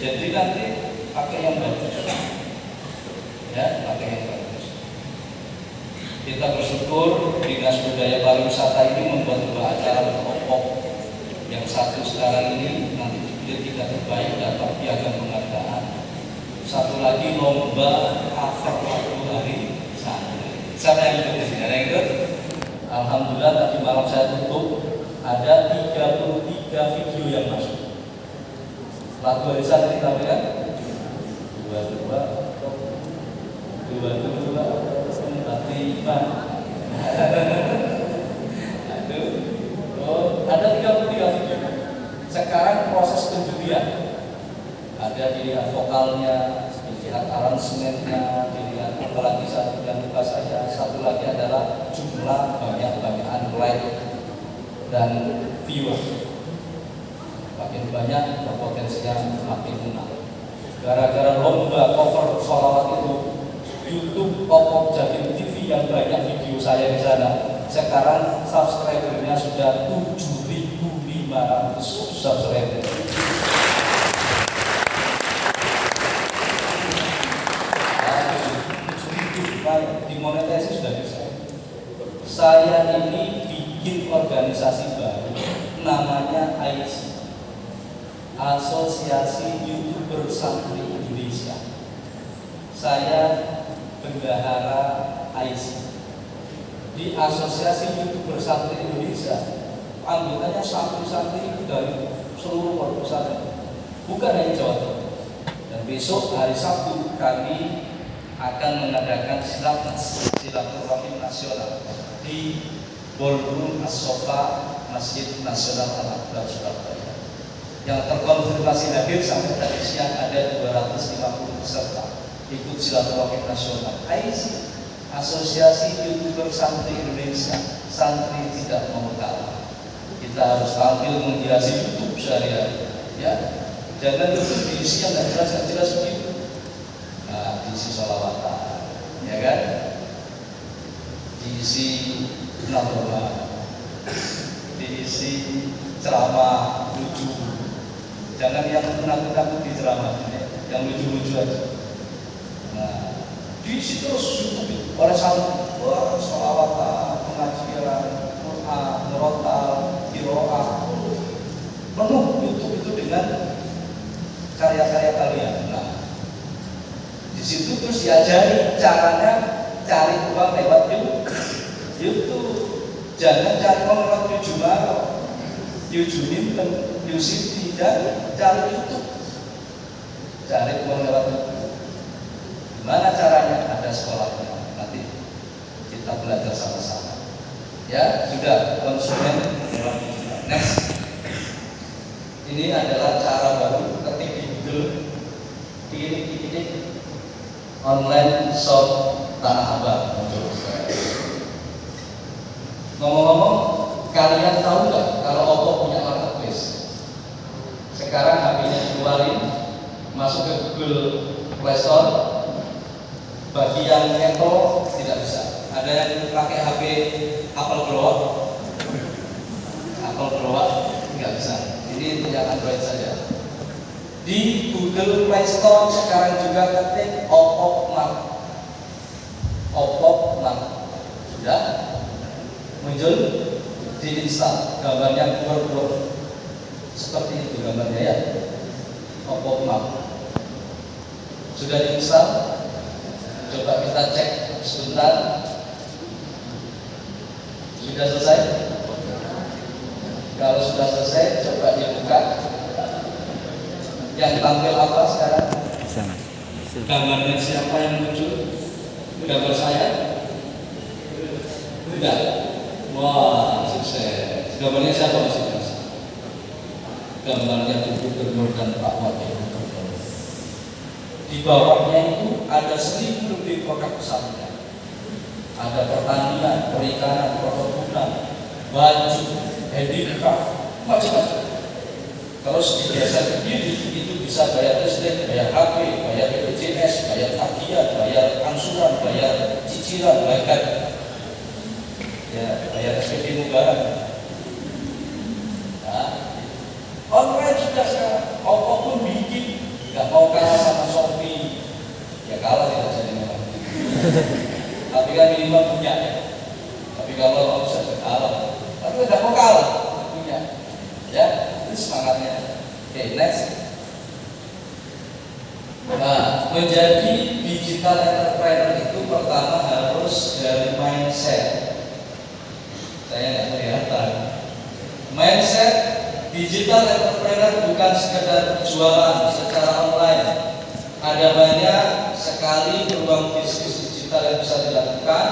Jadi nanti pakai yang bagus. Ya, pakai yang bagus. Kita bersyukur Dinas Budaya Pariwisata ini membuat 2 acara berkelompok. Yang satu sekarang ini nanti dipilih 3 terbaik dapat piagam penghargaan. Satu lagi lomba cover lagu hari santri. Siapa yang ikut di sini? Ada yang ikut? Alhamdulillah tadi malam saya tutup ada 33 video yang masuk. Lagu hari santri tapi kan 22 45. Aduh. Oh, ada 33 video. Sekarang proses penjurian. Ada dilihat vokalnya, dilihat aransemennya, dilihat apalagi satu yang lupa saja. Satu lagi adalah jumlah banyak-banyakan like dan viewer. Makin banyak potensinya makin menang. Gara-gara lomba cover sholawat itu, YouTube Pop Jatim TV yang banyak video saya di sana. Sekarang subscribernya sudah 7.500 subscriber. Dimonetisasi sudah bisa. Saya ini bikin organisasi baru, namanya AIC, Asosiasi YouTuber Santri Indonesia. Saya bendahara AIC. Di Asosiasi YouTuber Santri Indonesia, anggotanya santri-santri dari seluruh pondok pesantren, bukan hanya Jawa Timur. Dan besok hari Sabtu kami akan mengadakan silaturahim nasional di Ballroom As-Sofa Masjid Nasional Al-Akbar Surabaya. Yang terkonfirmasi hadir sampai tadi siang ada 250 peserta ikut silaturahim nasional. AIC, Asosiasi YouTuber Santri Indonesia, santri tidak mau kalah. Kita harus tampil menghiasi YouTube sehari-hari, ya. Jangan YouTube diisi yang nggak jelas begitu. Nah, diisi sholawatan, ya kan? Diisi nafkah, diisi ceramah lucu. Jangan yang menakut-nakut di ceramah, yang lucu-lucu aja. Nah, diisi terus YouTube oleh santri, wah, sholawatan, pengajian, Quran, murotal, qiraah, penuh YouTube itu dengan karya-karya kalian. Nah, di situ terus diajari caranya cari uang lewat YouTube. Jangan cari uang lewat Yujumaro, Yujunim, Yusiti, dan cari YouTube. Cari uang lewat YouTube. Gimana caranya? Ada sekolahnya. Nanti kita belajar sama-sama. Ya, sudah konsumen lewat YouTube. Next. Ini adalah cara baru ketik di Google, titik online shop Tanah Abang muncul. Ngomong-ngomong, kalian tahu nggak kalau Oppo punya marketplace? Sekarang HP-nya keluarin, masuk ke Google Play Store. Bagi yang Apple tidak bisa. Ada yang pakai HP Apple Grow, nggak bisa. Ini untuk yang Android saja. Di Google Play Store sekarang juga ketik Oppo Mark. Sudah muncul, diinstal. Gambarnya keluar seperti itu gambarnya, ya. Oppo Mark sudah diinstal. Coba kita cek sebentar. Sudah selesai? Kalau sudah selesai, coba dibuka. Yang tampil apa sekarang? Gambarnya siapa yang muncul? Gambar saya? Enggak. Wah, sukses. Gambarnya siapa Mas? Gambarnya Gubernur dan Pak Wakil Gubernur. Di bawahnya itu ada 1000 lebih produk pesantren. Ada pertanian, perikanan, perkebunan, baju, handicraft, macam-macam. Terus digeser ke kiri, itu bisa bayar listrik, bayar HP, bayar BPJS, bayar tagihan, bayar angsuran, bayar cicilan, bayar SPP Mubara. Nah, online sudah sekarang. Oppo pun bikin, nggak mau kalah sama Shopee. Ya kalah tidak jadi orang. Tapi kan minimal punya. Tapi kalau bisa kalah, tapi nggak mau kalah, punya. Ya, itu semangatnya. Oke, next. Nah, menjadi digital entrepreneur itu pertama harus dari mindset. Saya nggak kelihatan. Mindset digital entrepreneur bukan sekedar jualan secara online. Ada banyak sekali peluang bisnis digital yang bisa dilakukan.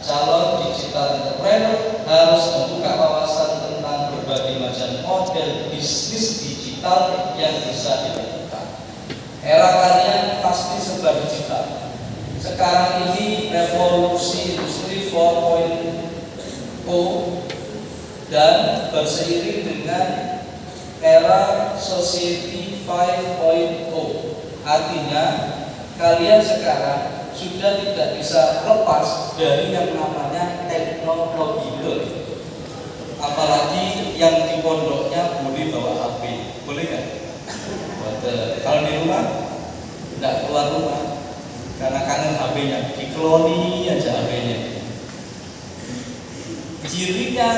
Calon digital entrepreneur harus membuka wawasan tentang berbagai macam model bisnis digital yang bisa dilakukan. Era kalian pasti serba digital. Sekarang ini revolusi industri 4.0 dan berseiring dengan era society 5.0. Artinya kalian sekarang sudah tidak bisa lepas dari yang namanya teknologi. Apalagi yang di pondoknya boleh bawa HP, boleh nggak? Kalau di rumah tidak keluar rumah karena kangen HP-nya, dikloni aja HP-nya. Cirinya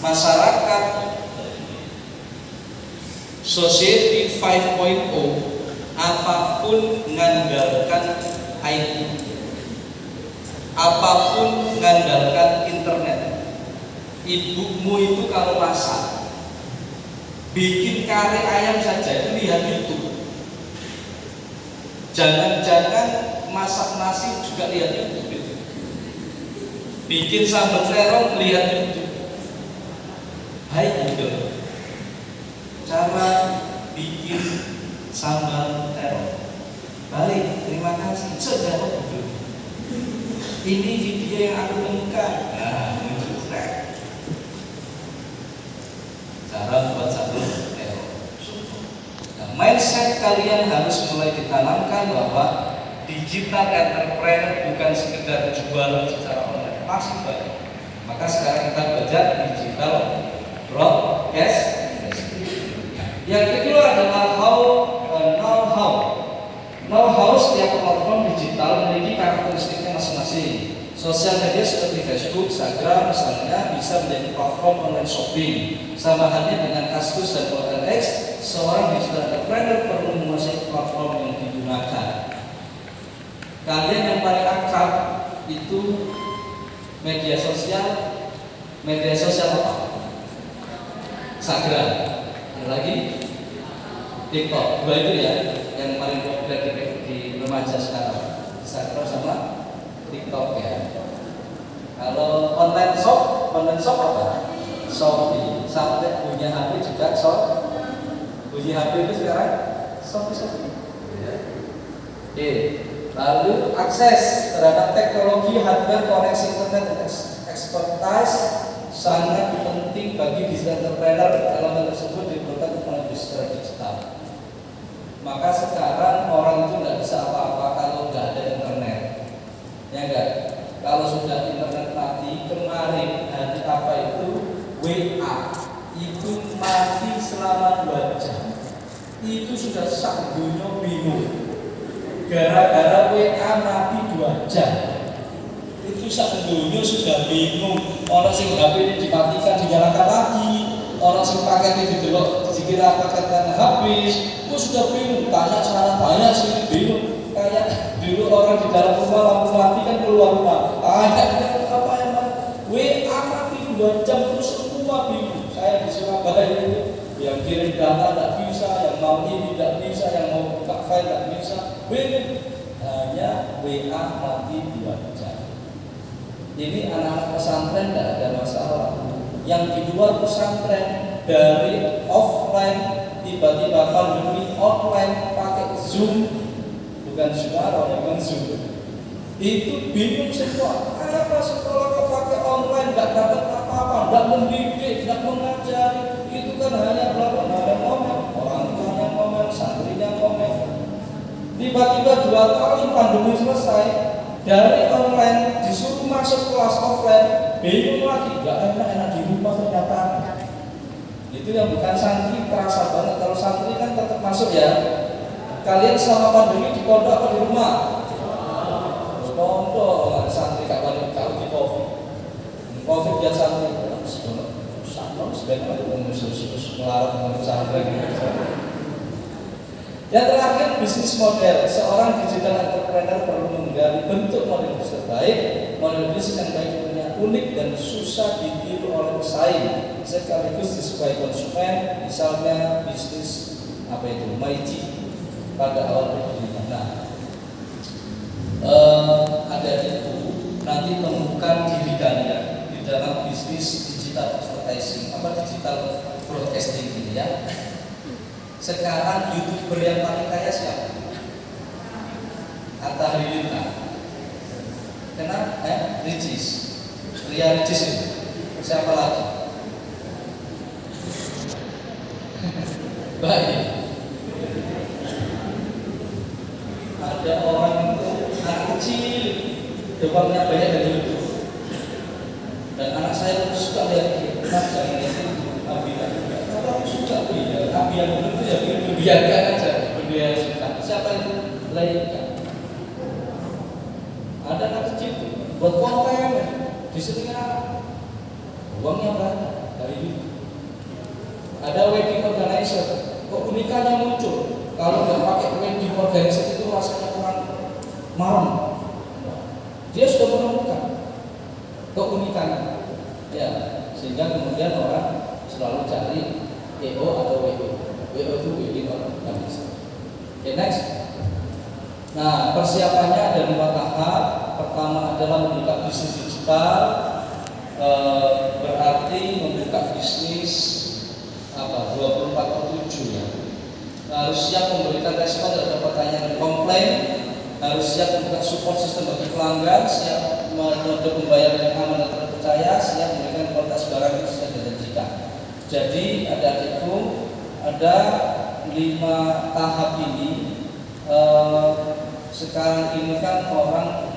masyarakat society 5.0 apapun mengandalkan IT, apapun mengandalkan internet. Ibumu itu kalau masak, bikin kari ayam saja itu lihat YouTube. Jangan-jangan masak nasi juga lihat YouTube. Bikin sambal terong lihat YouTube. Hai Google, cara bikin sambal terong. Balik, terima kasih. Sudah Google. Ini video yang aku temukan. Nah, muncul track. Cara buat sambal terong. Nah, mindset kalian harus mulai ditanamkan bahwa digital entrepreneur bukan sekedar jualan secara online, masih banyak. Maka sekarang kita belajar digital broadcast. Yang kedua adalah know-how setiap platform digital memiliki karakteristiknya masing-masing. Sosial media seperti Facebook, Instagram misalnya bisa menjadi platform online shopping. Sama halnya dengan Kaskus dan OLX, seorang digital entrepreneur perlu menguasai platform yang digunakan. Kalian yang paling akrab itu media sosial apa? Instagram. Ada lagi TikTok. Dua itu ya yang paling populer di remaja sekarang. Instagram sama TikTok ya. Kalau online shop apa? Shopee. Sampai punya HP juga bunyi HP itu sekarang Shopee. Oke. Lalu akses terhadap teknologi, hardware, koneksi internet dan expertise sangat penting bagi digital entrepreneur. Elemen tersebut diperlukan melalui secara digital. Maka sekarang orang itu nggak bisa apa-apa kalau nggak ada internet, ya enggak? Kalau sudah internet mati, kemarin hari apa itu WA itu mati selama 2 jam. Itu sudah sak dunia bingung. Gara-gara WA mati 2 jam. Itu sak dunia sudah bingung. Orang sing HP ini dimatikan, dinyalakan lagi. Orang sing paket ini didelok, dikira paketnya habis. Itu sudah bingung. Tanya sana banyak sini bingung. Kayak dulu orang di dalam rumah lampu mati kan keluar rumah. Tanya apa yang WA mati 2 jam terus semua bingung. Saya di Surabaya itu yang kirim data tidak bisa, yang mau ini tidak bisa, yang mau buka file tidak bisa. Bingung. Hanya WA mati 2 jam. Ini anak-anak pesantren tidak ada masalah. Yang di luar pesantren dari offline tiba-tiba pandemi online pakai Zoom, bukan Zoom, bukan Zoom. Itu bingung semua. Kenapa sekolah kok pakai online nggak dapat apa-apa, nggak mendidik, nggak mengajari? Itu kan hanya ngomel, orang tuanya ngomel, santrinya ngomel. Tiba-tiba 2 tahun pandemi selesai, dari online disuruh masuk kelas offline, bingung lagi, nggak enak di rumah ternyata. Itu yang bukan santri terasa banget. Kalau santri kan tetap masuk ya. Kalian selama pandemi di pondok atau di rumah? Pondok, santri kalau di COVID dia santri. Sebenarnya melarang santri. Yang terakhir, bisnis model. Seorang digital entrepreneur perlu menggali bentuk model bisnis terbaik. Model bisnis yang baik punya unik dan susah ditiru oleh pesaing, sekaligus disukai konsumen. Misalnya bisnis Maiji pada awal berdirinya. Nah, ada itu nanti temukan diri kalian di dalam bisnis digital advertising, digital broadcasting ini ya. Sekarang YouTuber yang paling kaya siapa? Atta Halilintar. Kenapa? Ricis. Ria Ricis itu. Siapa lagi? Baik. Ada orang itu anak kecil, depannya banyak dan lucu. Dan anak saya suka lihat dia. Mas jangan lihat itu. Abi kalau aku suka ya. Abi yang itu ya biarkan aja. Dia suka. Siapa itu? Lainnya. Ada anak kecil buat konten di setengah uangnya banyak dari itu. Ada wedding organizer, kok unikanya muncul. Kalau nggak pakai wedding organizer itu rasanya kurang marem. Dia sudah menemukan keunikannya, ya, sehingga kemudian orang selalu cari EO atau WO. WO itu wedding organizer. Okay, next. Nah, persiapannya ada 5 tahap. Pertama adalah membuka bisnis digital, berarti membuka bisnis 24/7 ya. Harus siap memberikan respon terhadap pertanyaan dan komplain, harus siap membuka support sistem bagi pelanggan, siap metode pembayaran yang aman dan terpercaya, siap memberikan kualitas barang yang sesuai dengan janjikan. Jadi adik-adikku, ada 5 tahap ini. Sekarang ini kan orang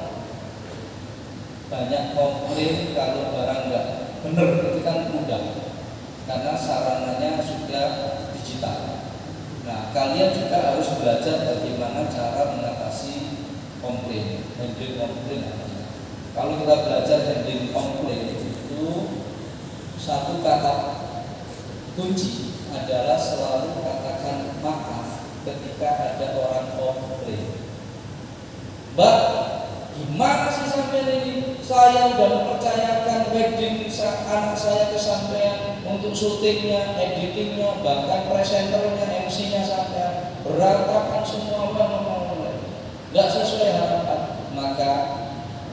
banyak komplain kalau barang nggak benar, itu kan mudah karena sarananya sudah digital. Nah, kalian juga harus belajar bagaimana cara mengatasi komplain, handling komplain. Kalau kita belajar handling komplain itu satu kata kunci adalah selalu katakan maaf ketika ada orang komplain. Mbak, gimana sih sampean ini? Saya udah mempercayakan wedding anak saya ke sampean untuk syutingnya, editingnya, bahkan presenternya, MC-nya sampean berantakan semua, nggak sesuai harapan. Maka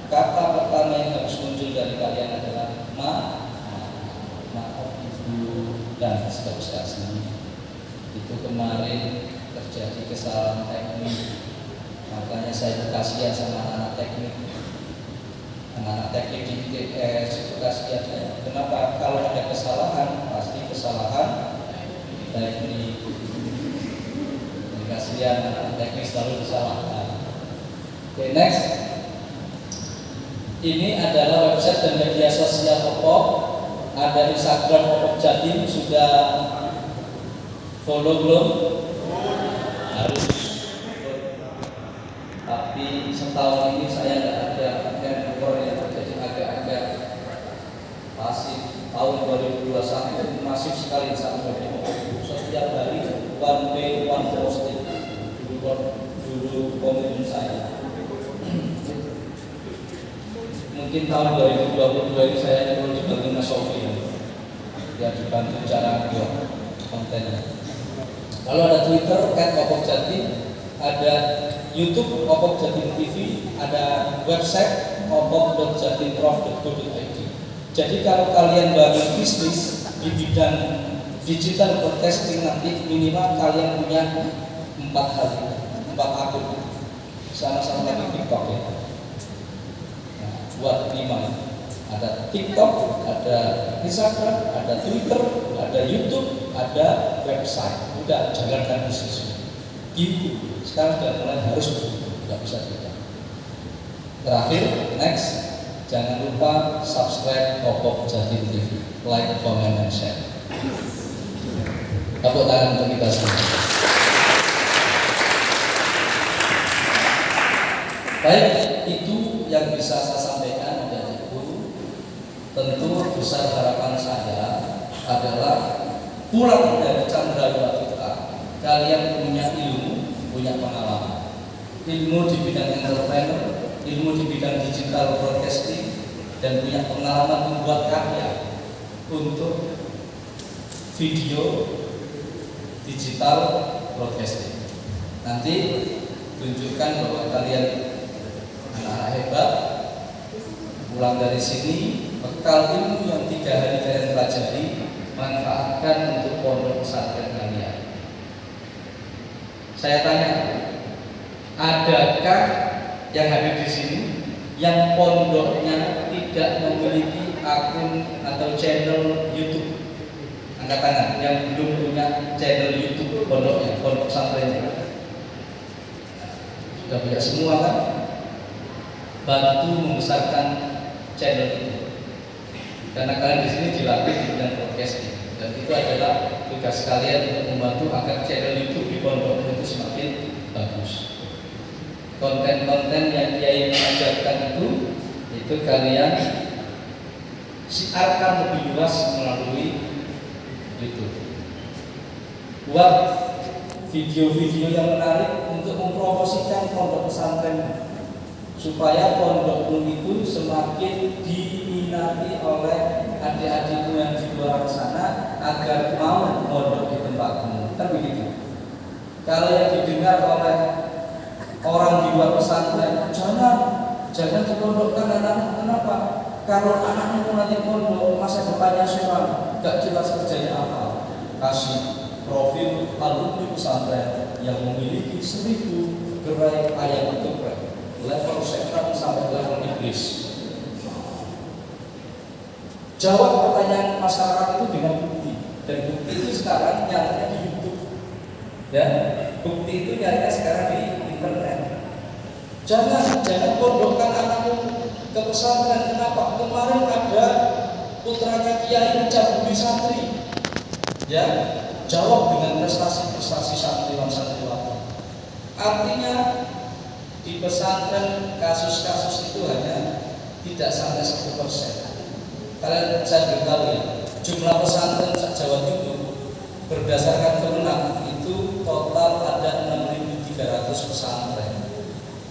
kata pertama yang harus muncul dari kalian adalah maaf ibu dan seterusnya. Itu kemarin terjadi kesalahan teknik. Makanya saya kasihan sama anak teknik di ITS itu kasihan saya. Kenapa? Kalau ada kesalahan pasti kesalahan teknik. Kasihan anak teknik selalu disalahkan. Okay, next. Ini adalah website dan media sosial Popok. Ada Instagram Popok Jatim, sudah follow belum? Harus. Tapi setahun ini saya tidak ada handphone yang jadi agak-agak pasif. Tahun 2021 masif sekali sampai setiap hari one day one posting dulu komitmen saya. Mungkin tahun 2022 ini saya perlu dibantu Mas Sofi ya, dibantu cara buat kontennya. Kalau ada Twitter @popok jatim, ada YouTube Popok Jatim TV, ada website popok.jatimprof.co.id. Jadi kalau kalian baru bisnis di bidang digital broadcasting nanti minimal kalian punya 4 akun. Sama-sama lagi TikTok ya. Nah, buat 5. Ada TikTok, ada Instagram, ada Twitter, ada YouTube, ada website. Udah jalankan bisnis. Gitu. Sekarang sudah mulai harus begitu, nggak bisa tidak. Terakhir, next, jangan lupa subscribe Popok Jatim TV, like, comment, dan share. Tepuk tangan untuk kita semua. Baik, itu yang bisa saya sampaikan dari Ibu. Tentu besar harapan saya adalah pulang dari Chandra kita, kalian punya ilmu, punya pengalaman, ilmu di bidang entrepreneur, ilmu di bidang digital broadcasting, dan punya pengalaman membuat karya untuk video digital broadcasting. Nanti tunjukkan bahwa kalian anak-anak hebat, pulang dari sini bekal ilmu yang 3 hari kalian pelajari, manfaatkan untuk pondok pesantren kalian. Saya tanya, adakah yang hadir di sini yang pondoknya tidak memiliki akun atau channel YouTube? Angkat tangan yang belum punya channel YouTube pondoknya, pondok pesantrennya. Sudah punya semua kan? Bantu membesarkan channel itu. Karena kalian di sini dilatih di bidang broadcasting, dan itu adalah tugas kalian untuk membantu agar channel YouTube di pondok itu semakin bagus. Konten-konten yang Kiai mengajarkan itu kalian siarkan lebih luas melalui YouTube. Buat video-video yang menarik untuk mempromosikan pondok pesantren, supaya pondokmu itu semakin diminati oleh adik-adikmu yang di luar sana agar mau mondok di tempatmu. Kan begitu. Kalau yang didengar oleh orang di luar pesantren, jangan dipondokkan anakmu. Kenapa? Kalau anakmu nanti pondok, masa depannya suram, gak jelas kerjanya apa. Kasih profil alumni pesantren yang memiliki 1000 gerai ayam geprek, level setan sampai level iblis. Jawab pertanyaan masyarakat itu dengan bukti, dan bukti itu sekarang nyarinya di YouTube. Ya, bukti itu nyarinya sekarang di internet. Jangan pondokkan anakmu ke pesantren. Kenapa? Kemarin ada putranya Kiai mencabuli santri. Ya, jawab dengan prestasi-prestasi santriwan-santriwati. Artinya di pesantren kasus-kasus itu hanya tidak sampai 1%. Kalian saya beritahu ya, jumlah pesantren Jawa Timur berdasarkan Kemenak itu total ada 6.300 pesantren.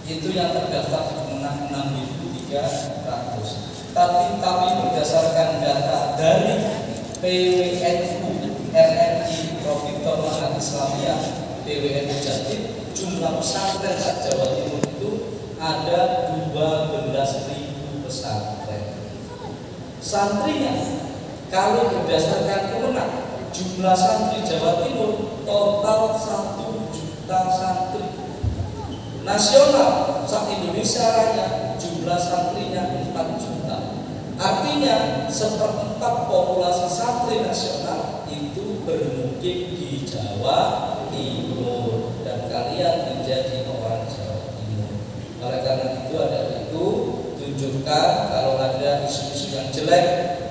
Itu yang terdaftar di Kemenak 6.300. Tapi berdasarkan data dari PWNU RNI Profiter Mahat Islamiyah PWNU Jatim, jumlah pesantren Jawa Timur itu ada 12.000 pesantren. Santrinya kalau berdasarkan Kemenak, jumlah santri Jawa Timur total 1 juta santri. Nasional se-Indonesia Raya jumlah santrinya 4 juta. Artinya 1/4 populasi santri nasional itu bermukim di Jawa Timur, dan kalian menjadi orang Jawa Timur. Oleh karena itu tunjukkan kalau ada isu-isu yang jelek,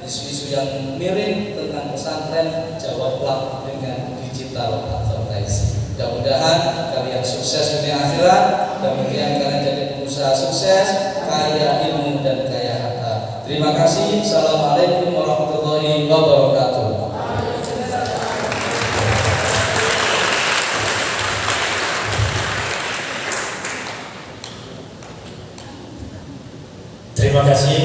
isu-isu yang miring tentang pesantren, jawablah dengan digital advertising. Mudah-mudahan kalian sukses dunia akhirat, kemudian kalian jadi pengusaha sukses, kaya ilmu dan kaya harta. Terima kasih. Assalamualaikum warahmatullahi wabarakatuh. Terima kasih.